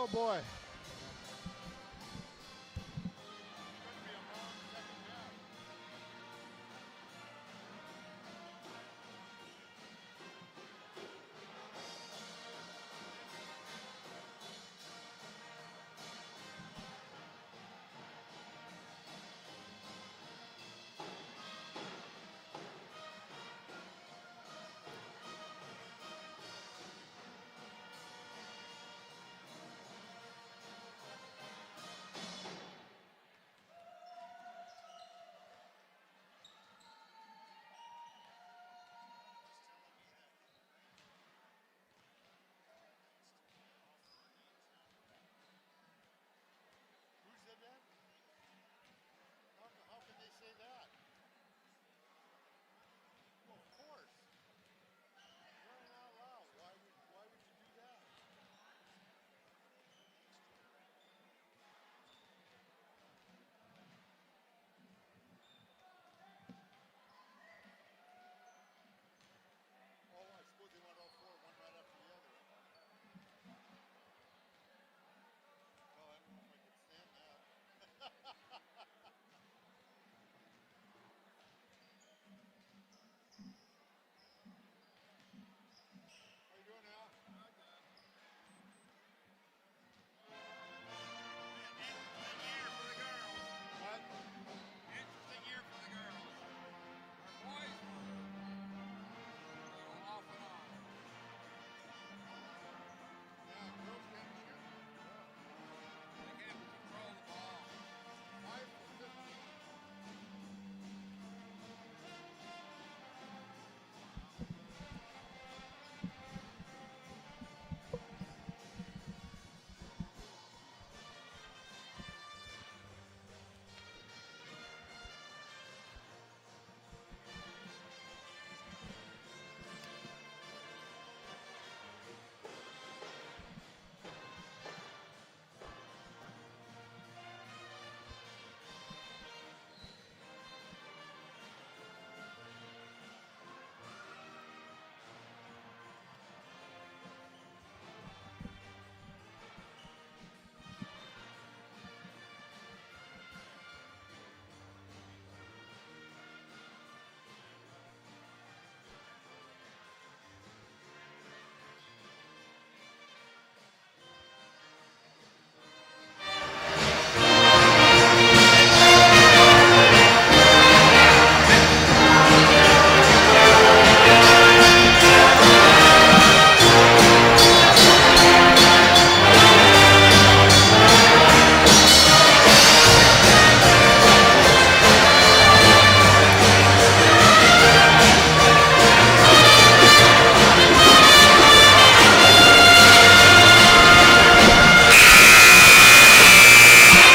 Oh boy. How can they say that? Well, of course. Crying out loud. Why would you do that? Oh, I suppose they went all four, one right after the other. Oh, I don't know if I could stand that. How you doing now? Interesting year for the girls. Our boys were off and on. Yeah, girls can't shoot. They can't control the ball. 5 for 15.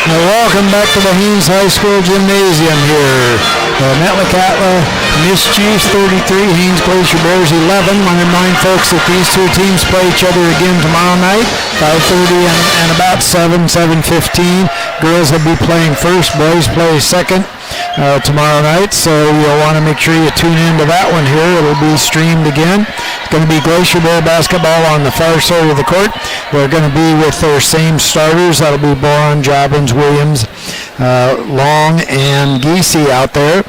Welcome back to the Haines High School Gymnasium here. Metlakatla Mischiefs 33, Haines Glacier Bears 11. Want to remind folks that these two teams play each other again tomorrow night, 5:30 and about 7:15. Girls will be playing first, boys play second tomorrow night, so you'll want to make sure you tune into that one here. It'll be streamed again. It's going to be Glacier Bear basketball on the far side of the court. They're going to be with their same starters. That'll be Boron, Jobbins, Williams, Long, and Giese out there.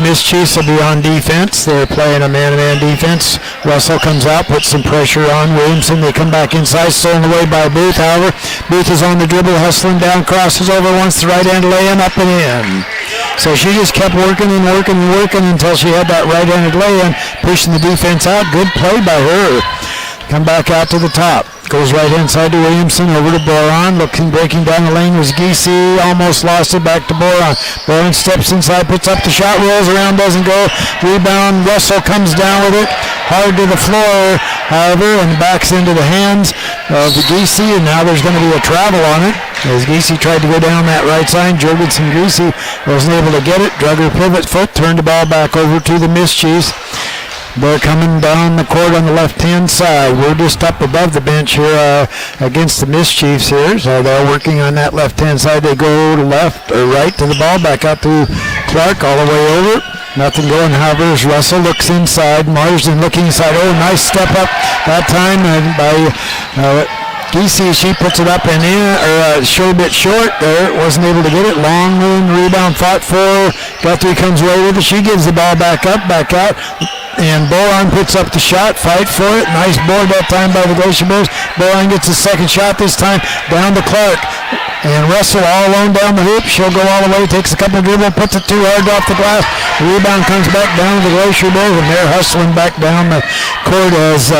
Mischiefs will be on defense. They're playing a man-to-man defense. Russell comes out, puts some pressure on Williamson. They come back inside, stolen away by Booth. However, Booth is on the dribble, hustling down, crosses over, wants the right-hand lay-in, up and in. So she just kept working and working and working until she had that right-handed lay-in, pushing the defense out. Good play by her. Come back out to the top. Goes right-hand side to Williamson, over to Boron. Breaking down the lane was Giese. Almost lost it, back to Boron. Boron steps inside, puts up the shot, rolls around, doesn't go. Rebound, Russell comes down with it. Hard to the floor, however, and backs into the hands of Giese, and now there's going to be a travel on it. As Giese tried to go down that right side, Jorgensen Giese wasn't able to get it. Drug her pivot foot, turned the ball back over to the Mischiefs. They're coming down the court on the left-hand side. We're just up above the bench here against the Mischiefs here. So they're working on that left-hand side. They go to left or right to the ball, back out to Clark all the way over. Nothing going, however, as Russell looks inside. Marsden looking inside. Oh, nice step up that time by DC. She puts it up and in, or a bit short there. Wasn't able to get it. Long rebound fought for. Guthrie comes away with it. She gives the ball back up, back out. And Boron puts up the shot, fight for it. Nice board that time by the Glacier Bears. Boron gets the second shot this time, down to Clark. And Russell all alone down the hoop. She'll go all the way, takes a couple of dribbles, puts it too hard off the glass. The rebound comes back down to the Glacier Bears, and they're hustling back down the court as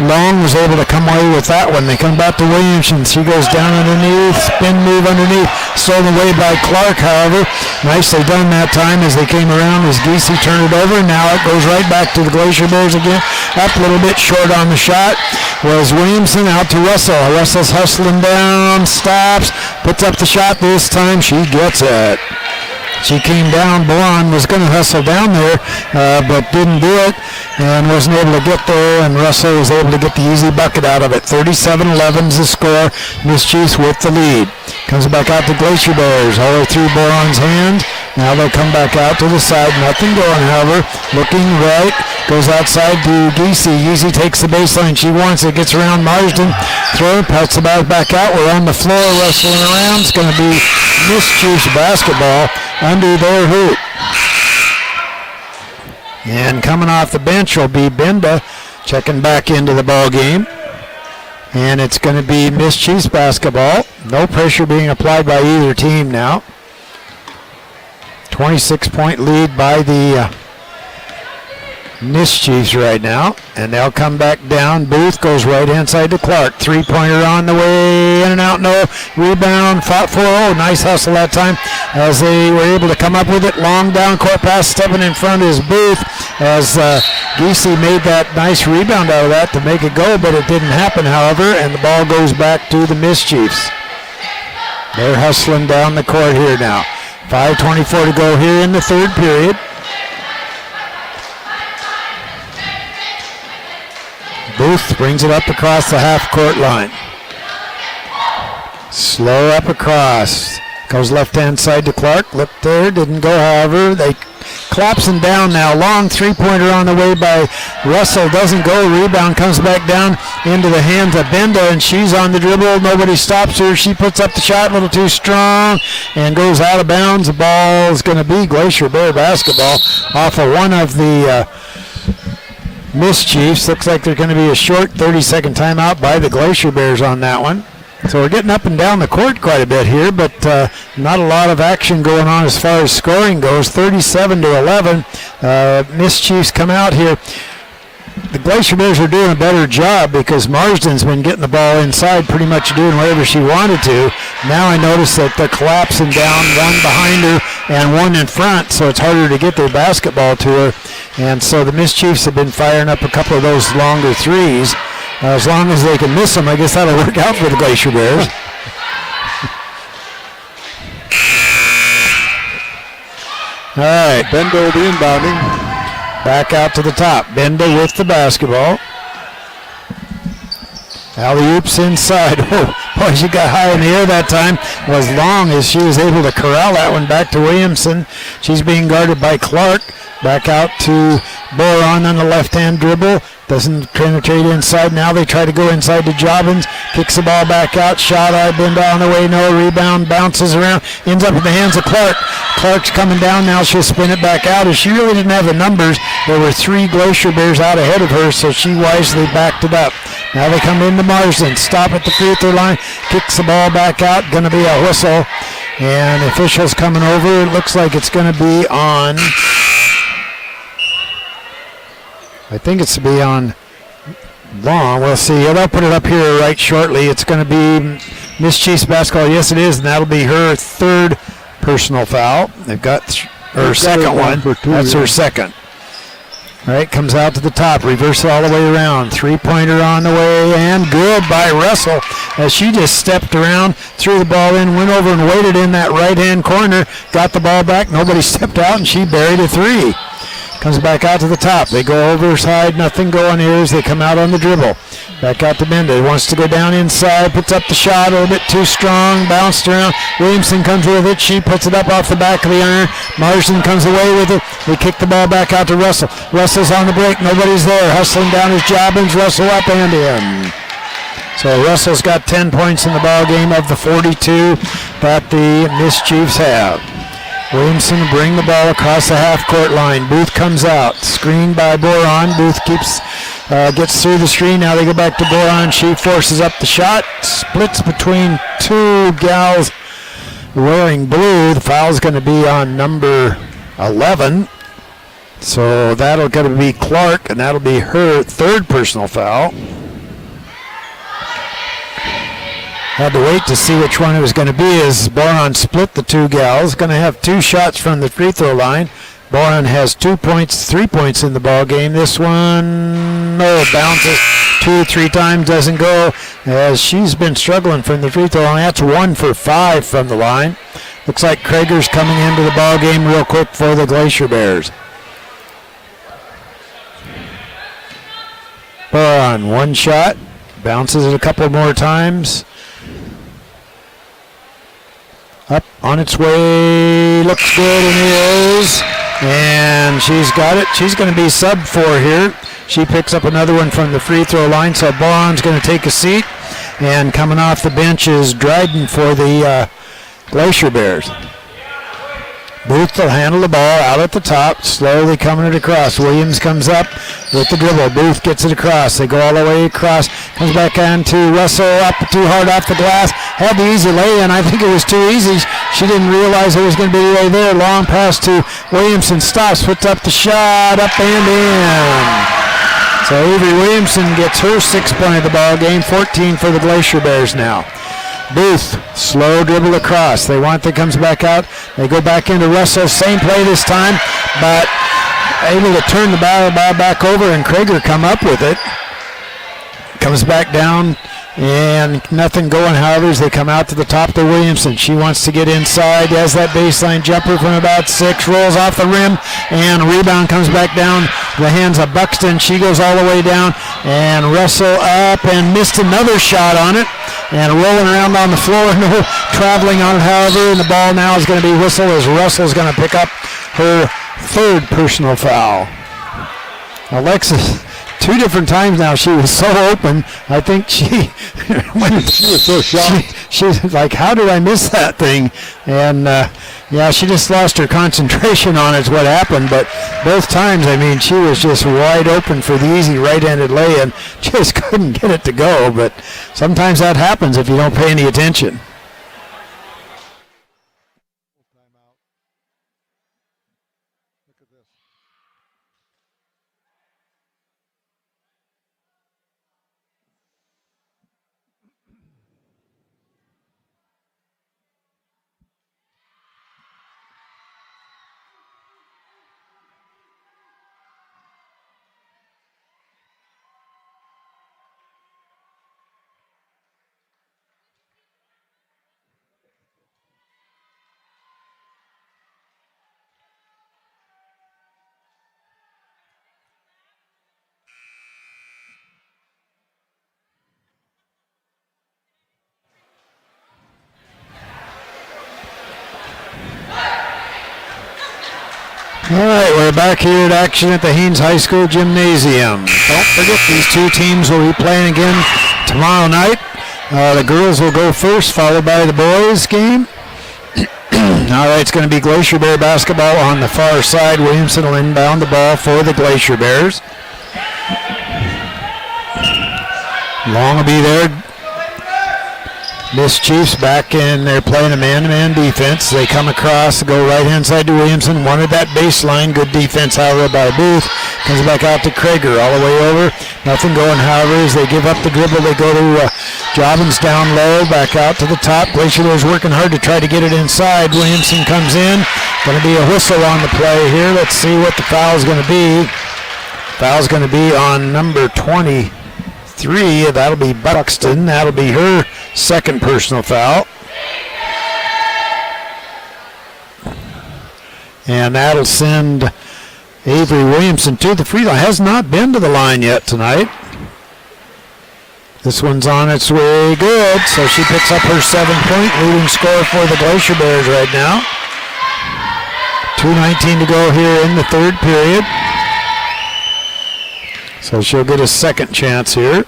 Long was able to come away with that one. They come back to Williamson. She goes down underneath, spin move underneath, stolen away by Clark, however. Nicely done that time as they came around as Geesey turned it over. Now it goes right back to the Glacier Bears again. Up a little bit short on the shot was Williamson, out to Russell. Russell's hustling down, stops, puts up the shot this time. She gets it. She came down. Boron was going to hustle down there, but didn't do it and wasn't able to get there, and Russell was able to get the easy bucket out of it. 37-11 is the score. Miss Chiefs with the lead. Comes back out to Glacier Bears, all the way through Boron's hand. Now they'll come back out to the side. Nothing going, however. Looking right. Goes outside to Geesey. Geesey takes the baseline. She wants it. Gets around Marsden. Throw. Puts the ball back out. We're on the floor wrestling around. It's going to be Miss Chiefs basketball under their hoop. And coming off the bench will be Benda checking back into the ball game. And it's going to be Miss Chiefs basketball. No pressure being applied by either team now. 26-point lead by the Miss Chiefs right now. And they'll come back down. Booth goes right hand side to Clark. Three-pointer on the way. In and out, no. Rebound, fought for. Oh, nice hustle that time as they were able to come up with it. Long down court pass, stepping in front is Booth as Geesey made that nice rebound out of that to make it go, but it didn't happen, however, and the ball goes back to the Miss Chiefs. They're hustling down the court here now. 5:24 to go here in the third period. Booth brings it up across the half-court line. Slow up across. Goes left-hand side to Clark. Looked there, didn't go, however. They collapsing down now. Long three-pointer on the way by Russell. Doesn't go. Rebound comes back down into the hands of Benda, and she's on the dribble. Nobody stops her. She puts up the shot a little too strong and goes out of bounds. The ball is going to be Glacier Bear basketball off of one of the Miss Chiefs. Looks like there's going to be a short 30-second timeout by the Glacier Bears on that one. So we're getting up and down the court quite a bit here, but not a lot of action going on as far as scoring goes. 37-11. Miss Chiefs come out here. The Glacier Bears are doing a better job because Marsden's been getting the ball inside, pretty much doing whatever she wanted to. Now I notice that they're collapsing down, one behind her and one in front, so it's harder to get their basketball to her. And so the Miss Chiefs have been firing up a couple of those longer threes. As long as they can miss them, I guess that'll work out for the Glacier Bears. All right, Benda will be inbounding. back out to the top. Benda with the basketball. Alley-oops inside. Oh, boy, she got high in the air that time. Was Long as she was able to corral that one back to Williamson. She's being guarded by Clark. Back out to Boron on the left-hand dribble. Doesn't penetrate inside. Now they try to go inside to Jobbins. Kicks the ball back out. Shot out. Benda on the way. No rebound. Bounces around. Ends up in the hands of Clark. Clark's coming down now. She'll spin it back out. As she really didn't have the numbers, there were three Glacier Bears out ahead of her, so she wisely backed it up. Now they come into Marsden. Stop at the free throw line. Kicks the ball back out. Going to be a whistle. And the officials coming over. It looks like it's going to be on... I think it's to be on Long. We'll see. They'll put it up here right shortly. It's going to be Miss Chiefs basketball. Yes, it is, and that'll be her third personal foul. They've got her second one. That's her second. All right, comes out to the top. Reverse it all the way around. Three-pointer on the way, and good by Russell as she just stepped around, threw the ball in, went over and waited in that right-hand corner, got the ball back. Nobody stepped out, and she buried a three. Comes back out to the top. They go overside, nothing going here as they come out on the dribble. Back out to Benda. Wants to go down inside. Puts up the shot. A little bit too strong. Bounced around. Williamson comes with it. She puts it up off the back of the iron. Marsden comes away with it. They kick the ball back out to Russell. Russell's on the break. Nobody's there. Hustling down his Jobbins. Russell up and in. So Russell's got 10 points in the ball game of the 42 that the Mischiefs have. Williamson bring the ball across the half-court line. Booth comes out. Screened by Boron. Booth gets through the screen. Now they go back to Boron. She forces up the shot. Splits between two gals wearing blue. The foul's going to be on number 11. So that'll going to be Clark, and that'll be her third personal foul. Had to wait to see which one it was going to be as Boron split the two gals. Going to have two shots from the free throw line. Boron has 2 points, 3 points in the ball game. This one, bounces 2-3 times, doesn't go as she's been struggling from the free throw line. That's 1 for 5 from the line. Looks like Krager's coming into the ball game real quick for the Glacier Bears. Boron, one shot, bounces it a couple more times. Up on its way, looks good, and it is. And she's got it. She's going to be sub 4 here. She picks up another one from the free throw line, so Boron's going to take a seat. And coming off the bench is Dryden for the Glacier Bears. Booth will handle the ball out at the top, slowly coming it across. Williams comes up with the dribble. Booth gets it across. They go all the way across. Comes back on to Russell, up too hard off the glass. Had the easy lay-in. I think it was too easy. She didn't realize it was going to be right there. Long pass to Williamson. Stops, puts up the shot, up and in. So Avery Williamson gets her 6th point of the ball game. 14 for the Glacier Bears now. Booth, slow dribble across. They comes back out. They go back into Russell. Same play this time, but able to turn the ball back over, and Krager come up with it. Comes back down, and nothing going. However, as they come out to the top to Williamson. She wants to get inside. Has that baseline jumper from about 6. Rolls off the rim, and rebound comes back down. The hands of Buxton. She goes all the way down, and Russell up and missed another shot on it. And rolling around on the floor, no traveling on it, however, and the ball now is going to be whistled as Russell's going to pick up her 3rd personal foul. Alexis, 2 different times now, she was so open. I think she was so shocked. She was like, how did I miss that thing? And she just lost her concentration on it is what happened. But both times, I mean, she was just wide open for the easy right-handed lay-in. Just couldn't get it to go. But sometimes that happens if you don't pay any attention. Look at this. All right, we're back here at action at the Haines High School Gymnasium. Don't forget, these two teams will be playing again tomorrow night. The girls will go first, followed by the boys game. All right, it's going to be Glacier Bear basketball on the far side. Williamson will inbound the ball for the Glacier Bears. Long will be there. Mischiefs back in. They're playing a man-to-man defense. They come across, go right-hand side to Williamson. Wanted that baseline. Good defense, however, by Booth. Comes back out to Krager all the way over. Nothing going, however, as they give up the dribble. They go to Jobbins down low, back out to the top. Glacier is working hard to try to get it inside. Williamson comes in. Going to be a whistle on the play here. Let's see what the foul is going to be. Foul's going to be on number 23. That'll be Buxton. That'll be her 2nd personal foul. And that'll send Avery Williamson to the free line. Has not been to the line yet tonight. This one's on its way good, so she picks up her 7-point leading score for the Glacier Bears right now. 2:19 to go here in the third period. So she'll get a second chance here.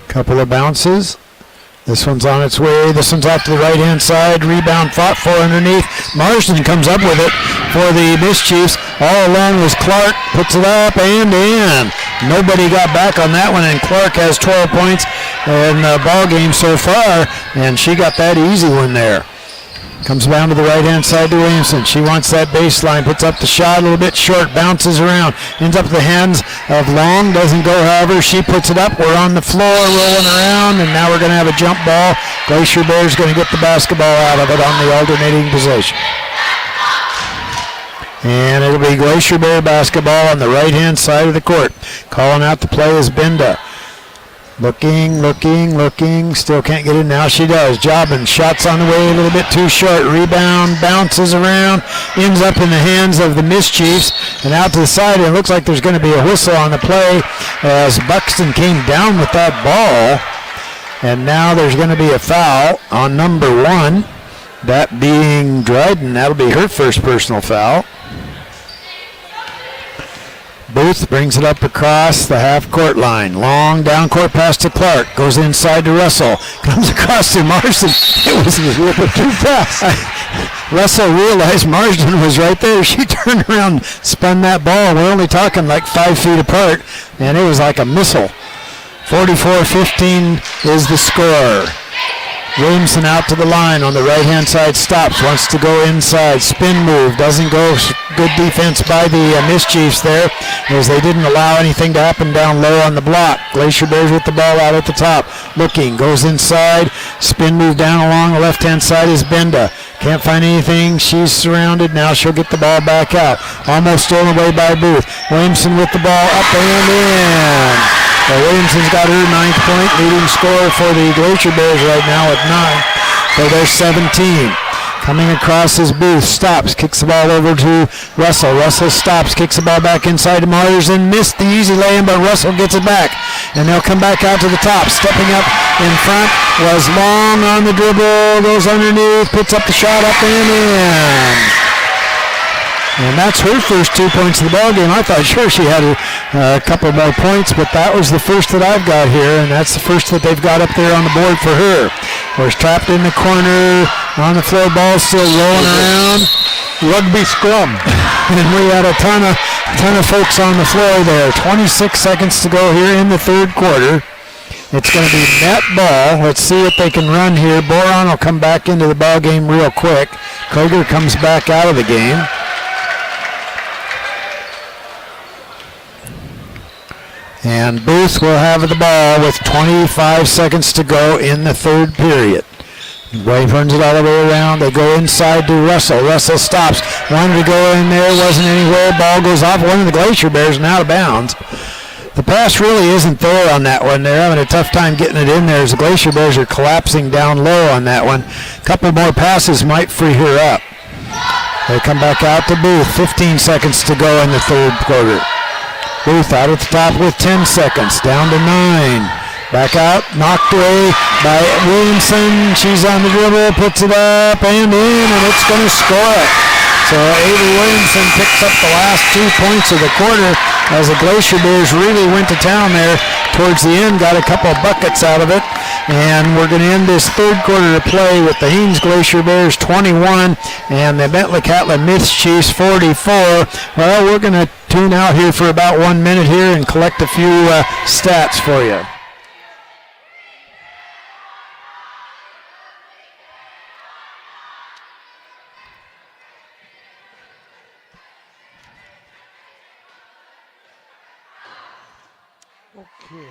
Couple of bounces. This one's on its way. This one's off to the right-hand side. Rebound fought for underneath. Marsden comes up with it for the Mischiefs. All along was Clark. Puts it up and in. Nobody got back on that one, and Clark has 12 points in the ball game so far, and she got that easy one there. Comes down to the right-hand side to Williamson. She wants that baseline. Puts up the shot a little bit short. Bounces around. Ends up in the hands of Long. Doesn't go, however. She puts it up. We're on the floor rolling around, and now we're going to have a jump ball. Glacier Bears going to get the basketball out of it on the alternating possession. And it'll be Glacier Bear basketball on the right-hand side of the court. Calling out the play is Benda. Looking. Still can't get in. Now she does. Jobbins. Shots on the way a little bit too short. Rebound. Bounces around. Ends up in the hands of the Mischiefs. And out to the side. It looks like there's going to be a whistle on the play as Buxton came down with that ball. And now there's going to be a foul on number 1. That being Dryden. That'll be her first personal foul. Booth brings it up across the half-court line. Long down-court pass to Clark. Goes inside to Russell. Comes across to Marsden. It was too fast. Russell realized Marsden was right there. She turned around, spun that ball. We're only talking like 5 feet apart, and it was like a missile. 44-15 is the score. Williamson out to the line on the right-hand side, stops, wants to go inside, spin move, doesn't go. Good defense by the Mischiefs there, as they didn't allow anything to happen down low on the block. Glacier Bears with the ball out at the top, looking, goes inside, spin move down along the left-hand side is Benda. Can't find anything, she's surrounded, now she'll get the ball back out. Almost stolen away by Booth. Williamson with the ball up and in. Well, Williamson's got her 9th point, leading scorer for the Glacier Bears right now at 9. So they're 17. Coming across is Booth, stops, kicks the ball over to Russell. Russell stops, kicks the ball back inside to Myers and missed the easy lay-in, but Russell gets it back. And they'll come back out to the top. Stepping up in front was Long on the dribble, goes underneath, puts up the shot up and in. And that's her first 2 points of the ball game. I thought sure she had a couple more points, but that was the first that I've got here, and that's the first that they've got up there on the board for her. Was trapped in the corner, on the floor, ball still rolling around. Rugby scrum. And we had a ton of folks on the floor there. 26 seconds to go here in the third quarter. It's going to be net ball. Let's see what they can run here. Boron will come back into the ball game real quick. Koger comes back out of the game. And Booth will have the ball with 25 seconds to go in the third period. Wave runs it all the way around. They go inside to Russell. Russell stops. Wanted to go in there, wasn't anywhere. Ball goes off one of the Glacier Bears and out of bounds. The pass really isn't there on that one. They're having a tough time getting it in there as the Glacier Bears are collapsing down low on that one. A couple more passes might free her up. They come back out to Booth. 15 seconds to go in the third quarter. Booth out at the top with 10 seconds, down to 9. Back out, knocked away by Williamson. She's on the dribble, puts it up and in, and it's going to score it. So Avery Williamson picks up the last 2 points of the quarter as the Glacier Bears really went to town there towards the end, got a couple of buckets out of it. And we're going to end this third quarter of play with the Haines Glacier Bears 21 and the Metlakatla Mischiefs 44. Well, we're going to tune out here for about 1 minute here and collect a few stats for you. Okay.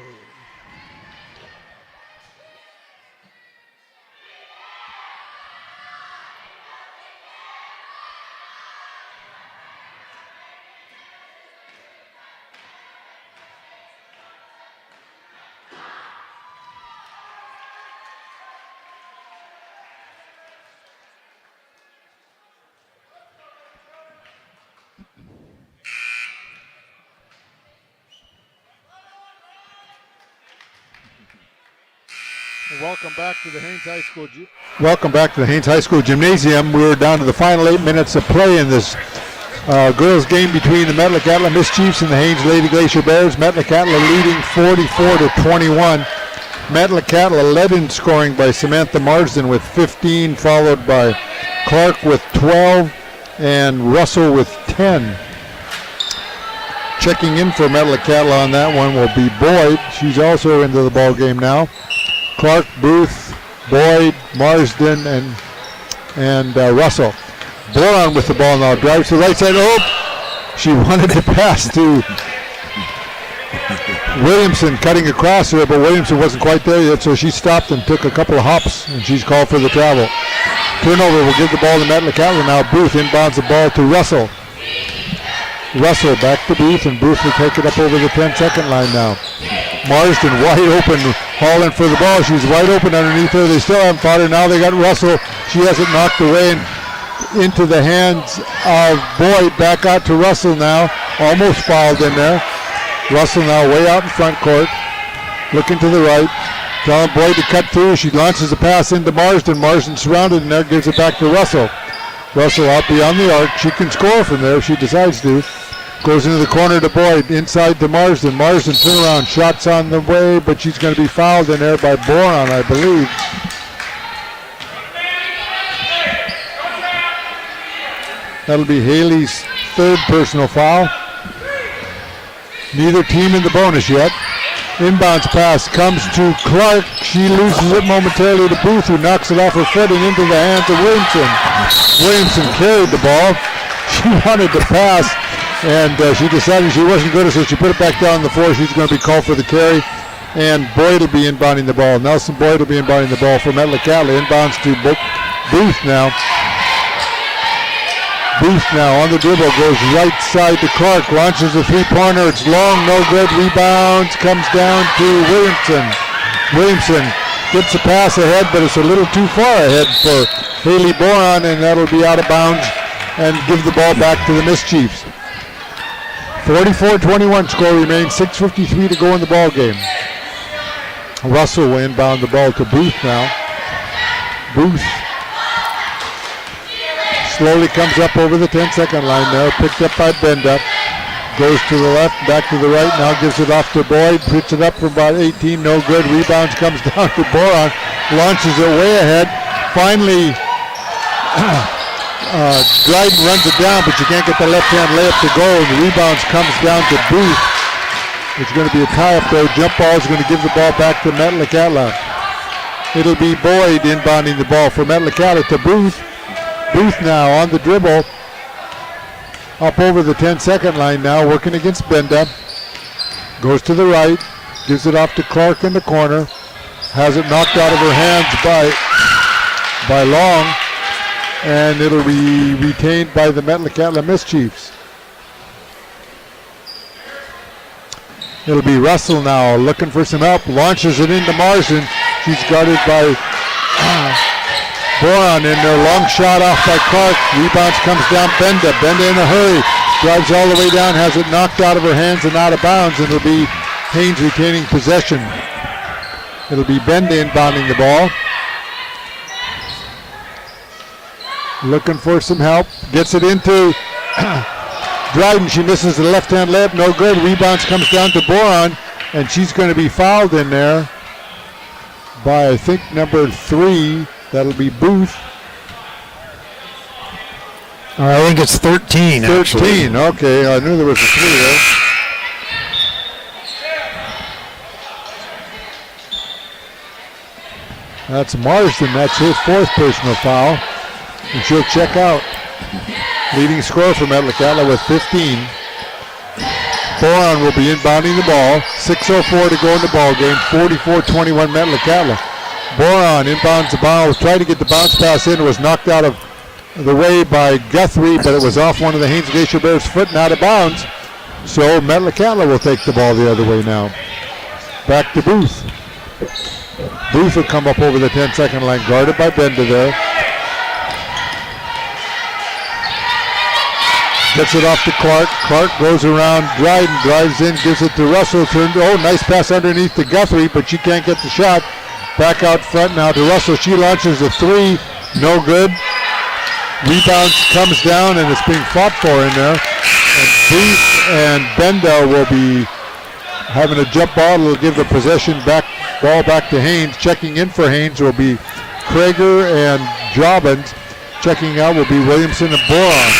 Welcome back to the Haines High School Gymnasium. We're down to the final 8 minutes of play in this girls game between the Metlakatla Mischiefs and the Haines Lady Glacier Bears. Metlakatla leading 44-21. Metlakatla led in scoring by Samantha Marsden with 15, followed by Clark with 12 and Russell with 10. Checking in for Metlakatla on that one will be Boyd. She's also into the ball game now. Clark, Booth, Boyd, Marsden, and Russell. Boron with the ball now. Drives to the right side. Oh! She wanted to pass to Williamson, cutting across her, but Williamson wasn't quite there yet, so she stopped and took a couple of hops, and she's called for the travel. Turnover will give the ball to Metlakatla now. Booth inbounds the ball to Russell. Russell back to Booth, and Booth will take it up over the 10-second line now. Marsden wide open, hauling for the ball. She's wide open underneath her. They still haven't fought her. Now they got Russell. She has it knocked away and into the hands of Boyd. Back out to Russell now. Almost fouled in there. Russell now way out in front court. Looking to the right. Telling Boyd to cut through. She launches a pass into Marsden. Marsden surrounded in there. Gives it back to Russell. Russell out beyond the arc. She can score from there if she decides to. Goes into the corner to Boyd, inside to Marsden. Marsden turnaround, shots on the way, but she's going to be fouled in there by Boron, I believe. That'll be Haley's third personal foul. Neither team in the bonus yet. Inbounds pass comes to Clark. She loses it momentarily to Booth, who knocks it off her foot and into the hands of Williamson. Williamson carried the ball. She wanted to pass, and she decided she wasn't good, so she put it back down on the floor. She's going to be called for the carry, and Boyd will be inbounding the ball. Nelson Boyd will be inbounding the ball for Metlakatla. Inbounds to Booth now. Booth now on the dribble, goes right side to Clark, launches a three-pointer. It's long, no good. Rebounds, comes down to Williamson. Williamson gets a pass ahead, but it's a little too far ahead for Haley Boron, and that'll be out of bounds and give the ball back to the Mischiefs. 44-21 score remains, 6:53 to go in the ball game. Russell will inbound the ball to Booth now. Booth slowly comes up over the 10-second line there, picked up by Benda. Goes to the left, back to the right, now gives it off to Boyd, puts it up from about 18, no good. Rebounds, comes down to Boron, launches it way ahead. Finally, Dryden runs it down, but you can't get the left-hand layup to go. The rebounds comes down to Booth. It's going to be a tie-up though. Jump ball is going to give the ball back to Metlakatla. It'll be Boyd inbounding the ball for Metlakatla to Booth. Booth now on the dribble. Up over the 10-second line now, working against Benda. Goes to the right, gives it off to Clark in the corner. Has it knocked out of her hands by Long. And it'll be retained by the Metlakatla Mischiefs. It'll be Russell now looking for some help. Launches it into Marsden. She's guarded by Boron in there. Long shot off by Clark. Rebounds comes down Benda. Benda in a hurry. Drives all the way down. Has it knocked out of her hands and out of bounds. And it'll be Haines retaining possession. It'll be Benda inbounding the ball. Looking for some help. Gets it into Dryden. She misses the left-hand layup. No good. Rebounds comes down to Boron. And she's going to be fouled in there by, I think, number 3. That'll be Booth. I think it's 13, 13, actually. Okay. I knew there was a 3 there. That's Marsden. That's his 4th personal foul. And she'll check out. Leading scorer for Metlakatla with 15. Boron will be inbounding the ball. 6:04 to go in the ball game. 44-21 Metlakatla. Boron inbounds the ball. Tried to get the bounce pass in. It was knocked out of the way by Guthrie, but it was off one of the Haines Glacier Bears' foot and out of bounds. So Metlakatla will take the ball the other way now. Back to Booth. Booth will come up over the 10-second line, guarded by Benda there. Gets it off to Clark. Clark goes around Dryden, drives in, gives it to Russell. Nice pass underneath to Guthrie, but she can't get the shot. Back out front now to Russell. She launches a three. No good. Rebound comes down and it's being fought for in there. And Booth and Benda will be having a jump ball. It'll give the possession ball back to Haines. Checking in for Haines will be Krager and Jobbins. Checking out will be Williamson and Boron.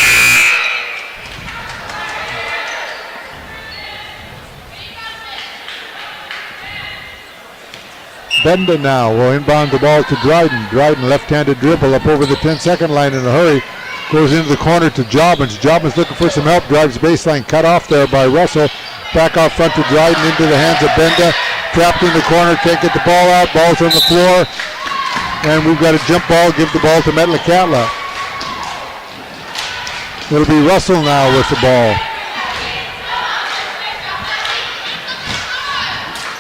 Benda now will inbound the ball to Dryden. Dryden left-handed dribble up over the 10-second line in a hurry. Goes into the corner to Jobbins. Jobbins looking for some help. Drives baseline. Cut off there by Russell. Back out front to Dryden into the hands of Benda. Trapped in the corner. Can't get the ball out. Ball's on the floor. And we've got a jump ball. Give the ball to Metlakatla. It'll be Russell now with the ball.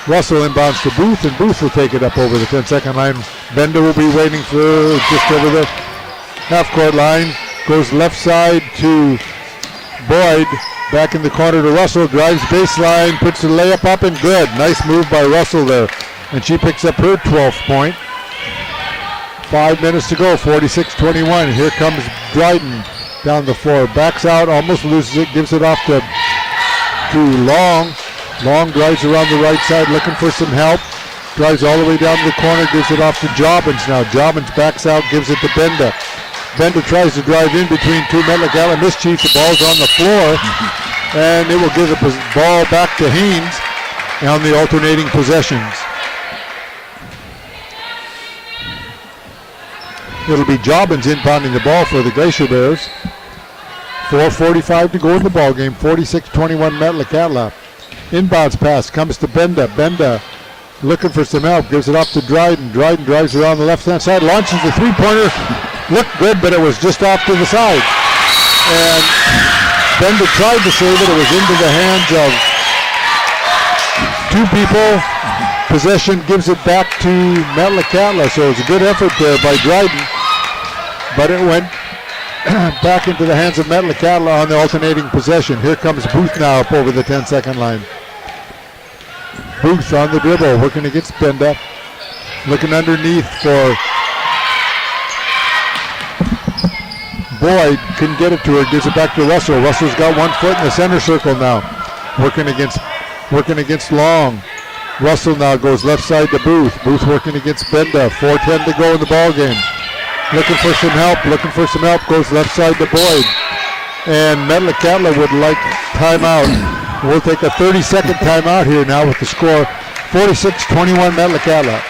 Russell inbounds to Booth, and Booth will take it up over the 10-second line. Bender will be waiting for just over the half-court line. Goes left side to Boyd. Back in the corner to Russell. Drives baseline, puts the layup up, and good. Nice move by Russell there. And she picks up her 12th point. 5 minutes to go, 46-21. Here comes Dryden down the floor. Backs out, almost loses it, gives it off to Long. Long drives around the right side looking for some help. Drives all the way down to the corner, gives it off to Jobbins now. Jobbins backs out, gives it to Benda. Benda tries to drive in between two Metlakatla mischiefs. The ball's on the floor, and it will give the ball back to Haines on the alternating possessions. It'll be Jobbins inbounding the ball for the Glacier Bears. 4:45 to go in the ball game. 46-21 Metlakatla. Inbounds pass comes to Benda. Benda looking for some help. Gives it off to Dryden. Dryden drives around the left-hand side. Launches the three-pointer. Looked good, but it was just off to the side. And Benda tried to save it. It was into the hands of two people. Possession gives it back to Metlakatla. So it was a good effort there by Dryden. But it went back into the hands of Metlakatla on the alternating possession. Here comes Booth now up over the 10-second line. Booth on the dribble, working against Benda. Looking underneath for Boyd. Couldn't get it to her, gives it back to Russell. Russell's got 1 foot in the center circle now. Working against Long. Russell now goes left side to Booth. Booth working against Benda. 4:10 to go in the ball game. Looking for some help, goes left side to Boyd. And Metlakatla would like timeout. We'll take a 30-second timeout here now with the score 46-21 Metlakatla.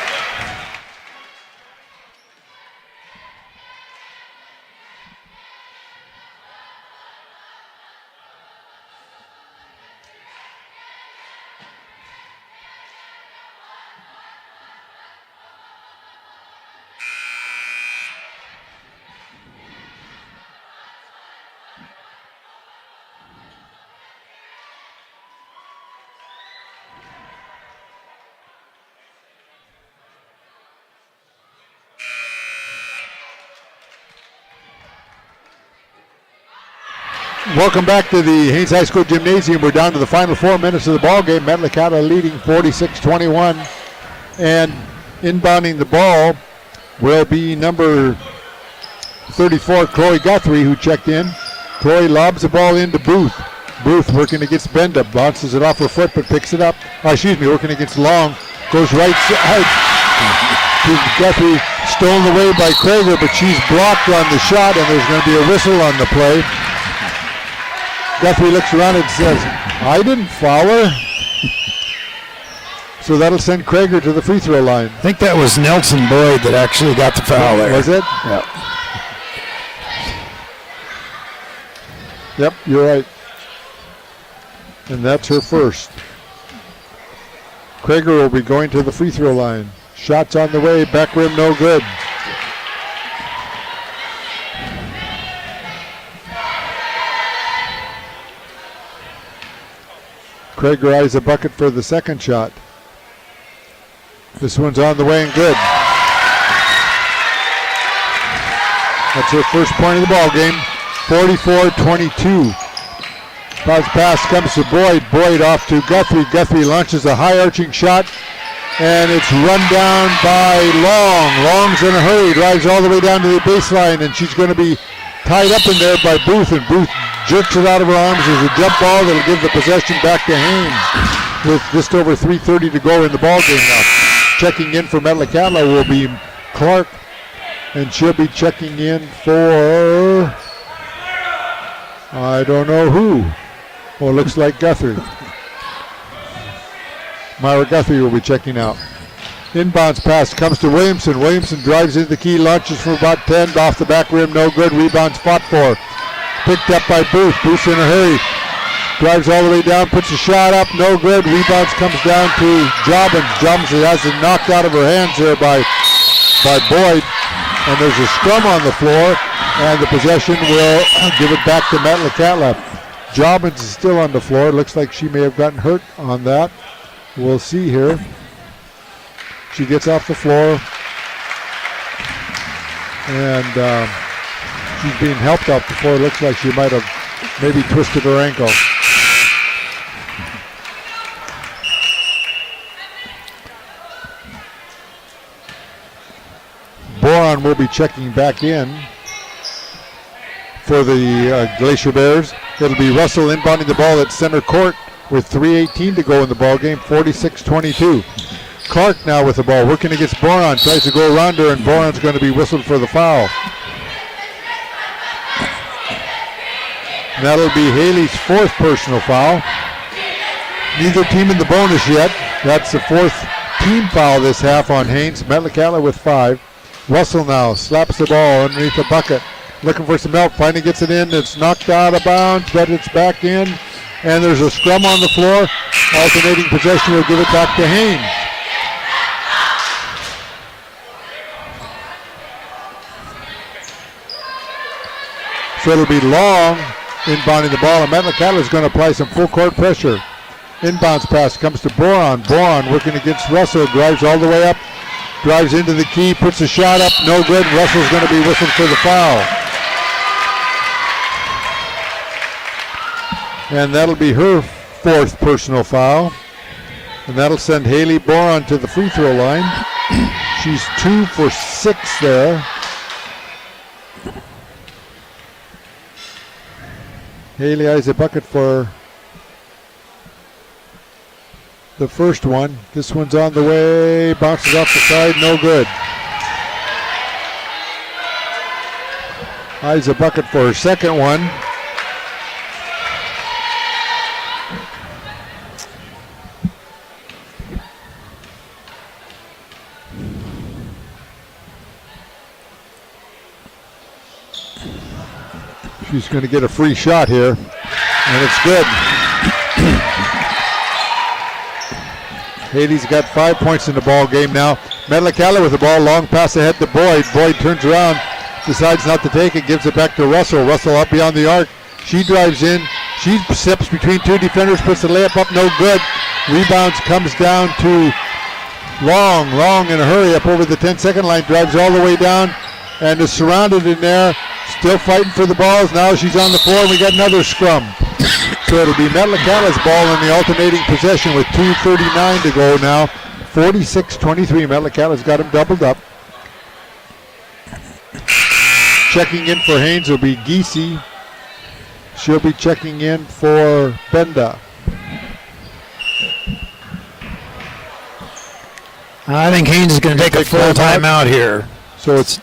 Welcome back to the Haines High School Gymnasium. We're down to the final 4 minutes of the ball game. Metlakatla leading 46-21. And inbounding the ball will be number 34, Chloe Guthrie, who checked in. Chloe lobs the ball into Booth. Booth working against Benda. Bounces it off her foot but picks it up. Working against Long. Goes right side to Guthrie. Stolen away by Krager, but she's blocked on the shot, and there's going to be a whistle on the play. Guthrie looks around and says, I didn't foul her. So that'll send Krager to the free throw line. I think that was Nelson Boyd that actually got the foul there. Was it? Yeah. Yep, you're right. And that's her first. Krager will be going to the free throw line. Shots on the way, back rim no good. Krager eyes a bucket for the second shot. This one's on the way and good. That's her first point of the ball game. 44-22. Pass comes to Boyd. Boyd off to Guthrie. Guthrie launches a high arching shot. And it's run down by Long. Long's in a hurry, drives all the way down to the baseline, and she's going to be tied up in there by Booth, and Booth jerks it out of her arms as a jump ball that'll give the possession back to Haines with just over 3:30 to go in the ball game now. Checking in for Metlakatla will be Clark, and she'll be checking in for I don't know who. Well, it looks like Guthrie. Myra Guthrie will be checking out. Inbounds pass comes to Williamson. Williamson drives into the key, launches from about 10, off the back rim, no good. Rebounds fought for. Picked up by Booth. Booth's in a hurry. Drives all the way down, puts a shot up, no good. Rebounds comes down to Jobbins. Jobbins has it knocked out of her hands there by Boyd. And there's a scrum on the floor, and the possession will give it back to Metlakatla. Jobbins is still on the floor. Looks like she may have gotten hurt on that. We'll see here. She gets off the floor, and she's being helped off the floor. Looks like she might have maybe twisted her ankle. Boron will be checking back in for the Glacier Bears. It'll be Russell inbounding the ball at center court with 3:18 to go in the ball game, 46-22. Clark now with the ball, working against Boron, tries to go around her, and Boron's going to be whistled for the foul. And that'll be Haley's fourth personal foul. Neither team in the bonus yet. That's the fourth team foul this half on Haines. Metlakatla with 5. Russell now slaps the ball underneath the bucket. Looking for some help, finally gets it in. It's knocked out of bounds, but it's back in. And there's a scrum on the floor. Alternating possession will give it back to Haines. So it'll be Long inbounding the ball, and Metlakatla is going to apply some full court pressure. Inbounds pass comes to Boron. Boron working against Russell, drives all the way up, drives into the key, puts a shot up, no good. Russell's going to be whistled for the foul. And that'll be her fourth personal foul. And that'll send Haley Boron to the free throw line. She's 2 for 6 there. Haley has a bucket for the first one. This one's on the way, bounces off the side, no good. Eyes a bucket for her second one. She's going to get a free shot here, and it's good. Haley's got 5 points in the ball game now. Metlakatla with the ball, long pass ahead to Boyd. Boyd turns around, decides not to take it, gives it back to Russell. Russell up beyond the arc. She drives in. She steps between 2 defenders, puts the layup up, no good. Rebounds comes down to Long. Long in a hurry up over the 10-second line, drives all the way down, and is surrounded in there. Still fighting for the balls. Now she's on the floor, and we got another scrum. So it'll be Metlakatla's ball in the alternating possession with 2:39 to go now. 46-23. Metlakatla's got him doubled up. Checking in for Haines will be Giese. She'll be checking in for Benda. I think Haines is going to take a full timeout here. So it's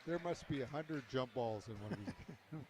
there must be 100 jump balls in one of these games.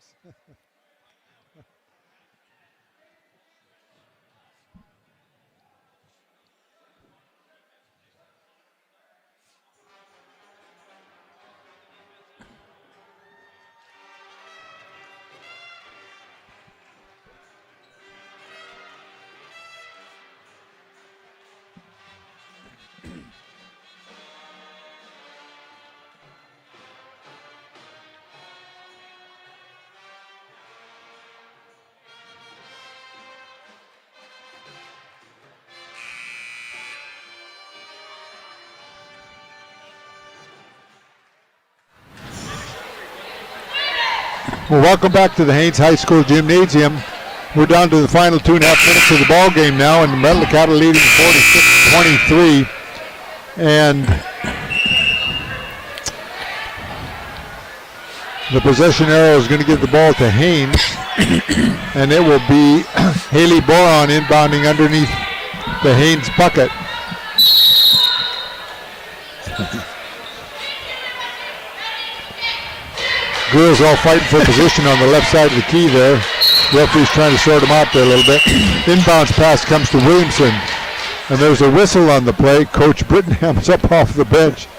Well, welcome back to the Haines High School Gymnasium. We're down to the final 2.5 minutes of the ball game now, and Metlakatla leading 46-23. And the possession arrow is going to give the ball to Haines, and it will be Haley Boron inbounding underneath the Haines bucket. Girls all fighting for position on the left side of the key there. Referee's trying to sort them out there a little bit. Inbounds pass comes to Williamson. And there's a whistle on the play. Coach Brittenham is up off the bench.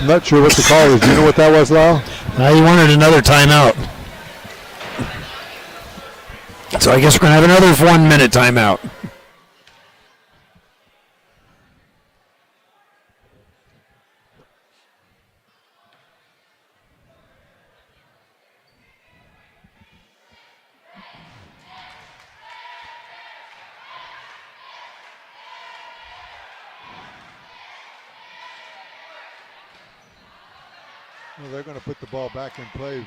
I'm not sure what the call is. Do you know what that was, Lyle? He wanted another timeout. So I guess we're going to have another 1 minute timeout. Well, they're going to put the ball back in play.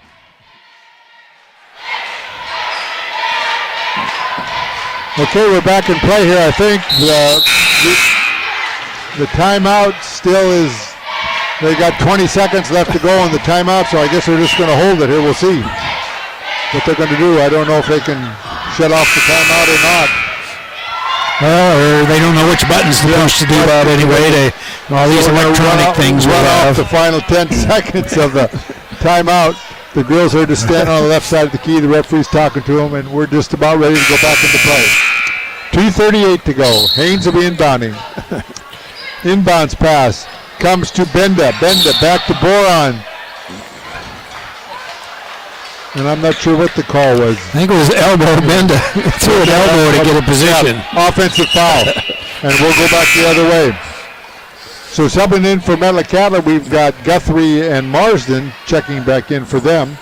Okay, we're back in play here. I think the timeout still is, they got 20 seconds left to go on the timeout, so I guess they're just going to hold it here. We'll see what they're going to do. I don't know if they can shut off the timeout or not. Or they don't know which buttons to push to do that anyway. All these electronic things will off the final 10 seconds of the timeout. The girls are just standing on the left side of the key. The referee's talking to them, and we're just about ready to go back into play. 2:38 to go. Haines will be inbounding. Inbounds pass comes to Benda. Benda back to Boron. And I'm not sure what the call was. I think it was elbow. Benda threw an elbow to get a position. Yeah, offensive foul. And we'll go back the other way. So subbing in for Metlakatla, we've got Guthrie and Marsden checking back in for them.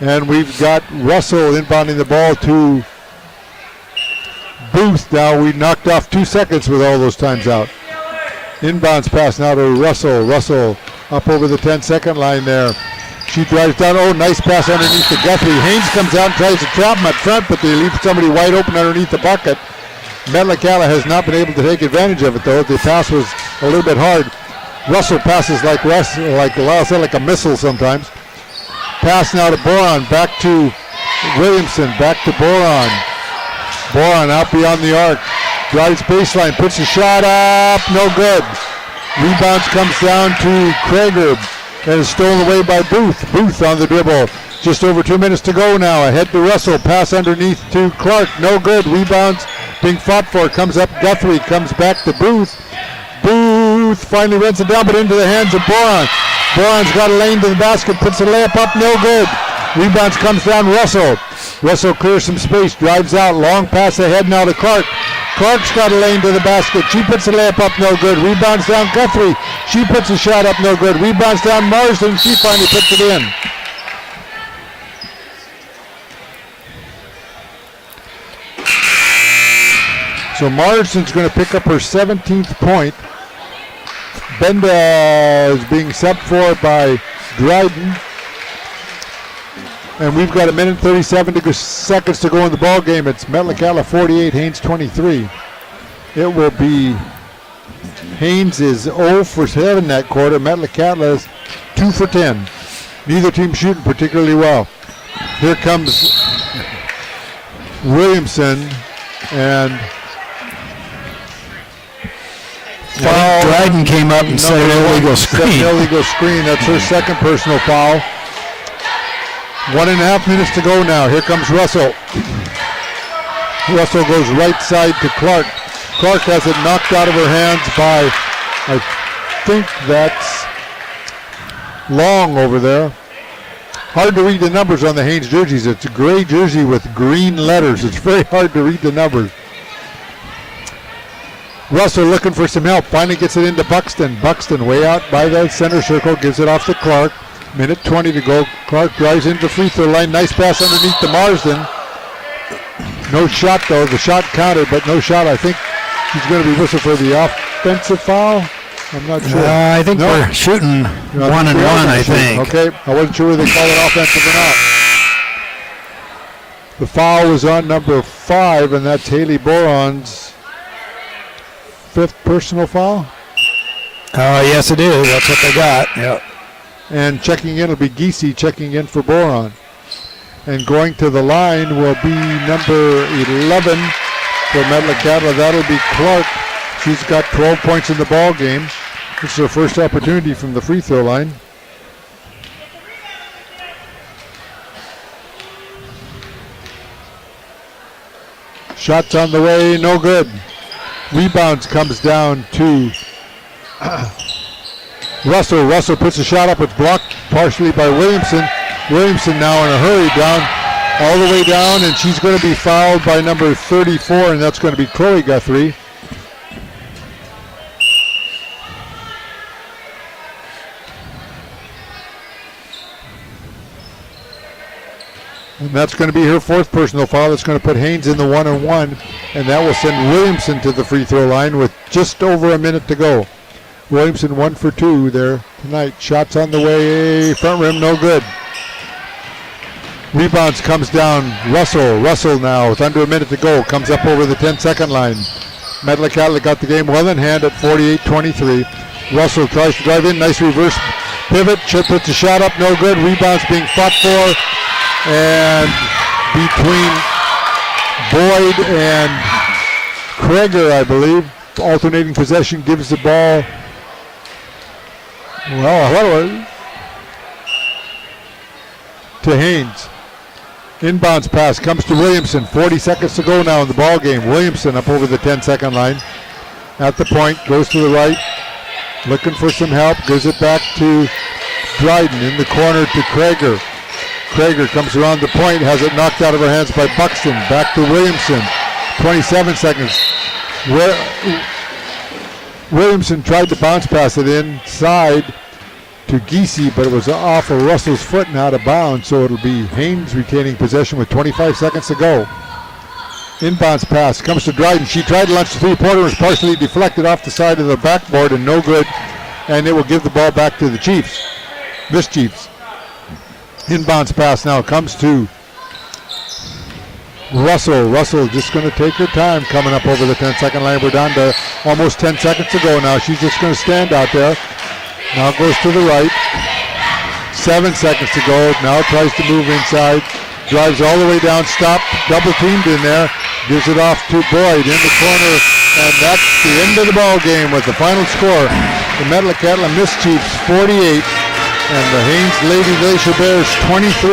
And we've got Russell inbounding the ball to Booth. Now we knocked off 2 seconds with all those times out. Inbounds pass now to Russell. Russell up over the 10-second line there. She drives down. Oh, nice pass underneath to Guthrie. Haines comes out and tries to trap him up front, but they leave somebody wide open underneath the bucket. Metlakatla has not been able to take advantage of it, though. The pass was a little bit hard. Russell passes like Lyle said, like a missile sometimes. Pass now to Boron. Back to Williamson. Back to Boron. Boron out beyond the arc. Drives baseline. Puts a shot up. No good. Rebounds comes down to Krager. And is stolen away by Booth. Booth on the dribble. Just over 2 minutes to go now. Ahead to Russell. Pass underneath to Clark. No good. Rebounds being fought for. Comes up Guthrie. Comes back to Booth. Booth finally runs it down, but into the hands of Boron. Boron's got a lane to the basket. Puts a layup up. No good. Rebounds comes down Russell. Russell clears some space. Drives out. Long pass ahead now to Clark. Clark's got a lane to the basket. She puts a layup up, no good. Rebounds down Guthrie. She puts a shot up, no good. Rebounds down Marsden. She finally puts it in. So Marsden's going to pick up her 17th point. Benda is being subbed for by Dryden. And we've got 1 minute 37 seconds to go in the ball game. It's Metlakatla 48, Haines 23. It will be Haines is 0 for 7 that quarter. Metlakatla is 2 for 10. Neither team shooting particularly well. Here comes Williamson and foul. Dryden came up and set an illegal screen. Illegal screen. That's her second personal foul. 1.5 minutes to go now. Here comes Russell. Russell goes right side to Clark. Clark has it knocked out of her hands by, I think that's Long over there. Hard to read the numbers on the Haines jerseys. It's a gray jersey with green letters. It's very hard to read the numbers. Russell looking for some help. Finally gets it into Buxton. Buxton way out by the center circle. Gives it off to Clark. 1:20 to go. Clark drives into the free throw line. Nice pass underneath to Marsden. No shot though. The shot counted, but no shot. I think he's going to be whistled for the offensive foul. I'm not sure. I think No. we're shooting No, 1 and we are 1, gonna I shoot. think. Okay, I wasn't sure whether they called it offensive or not. The foul was on number 5, and that's Haley Boron's 5th personal foul. Oh, yes, it is. That's what they got. Yep. And checking in will be Giese checking in for Boron. And going to the line will be number 11 for Metlakatla. That'll be Clark. She's got 12 points in the ball game. This is her first opportunity from the free throw line. Shots on the way, no good. Rebounds comes down to Russell. Russell puts a shot up. It's blocked partially by Williamson. Williamson now in a hurry down, all the way down, and she's going to be fouled by number 34, and that's going to be Chloe Guthrie. And that's going to be her 4th personal foul. That's going to put Haines in the 1-and-1, and that will send Williamson to the free throw line with just over a minute to go. Williamson 1 for 2 there tonight. Shots on the way, front rim, no good. Rebounds comes down, Russell. Russell now with under a minute to go, comes up over the 10-second line. Metlakatla got the game well in hand at 48-23. Russell tries to drive in, nice reverse pivot. Chip puts a shot up, no good. Rebounds being fought for. And between Boyd and Kreger, I believe, alternating possession gives the ball. Well, to Haines. Inbounds pass comes to Williamson. 40 seconds to go now in the ball game. Williamson up over the 10-second line. At the point, goes to the right. Looking for some help. Gives it back to Dryden in the corner to Kreger. Kreger comes around the point, has it knocked out of her hands by Buxton. Back to Williamson. 27 seconds. Williamson tried to bounce pass it inside to Giese, but it was off of Russell's foot and out of bounds, so it'll be Haines retaining possession with 25 seconds to go. Inbounds pass comes to Dryden. She tried to launch the three-pointer, was partially deflected off the side of the backboard and no good, and it will give the ball back to the Chiefs. This Chiefs. Inbounds pass now comes to Russell. Russell just going to take her time coming up over the 10-second line. We're down to almost 10 seconds to go now. She's just going to stand out there. Now goes to the right. 7 seconds to go. Now tries to move inside. Drives all the way down. Stopped. Double teamed in there. Gives it off to Boyd in the corner. And that's the end of the ball game with the final score. The Metlakatla Mischiefs 48 and the Haines Lady Glacier Bears 23.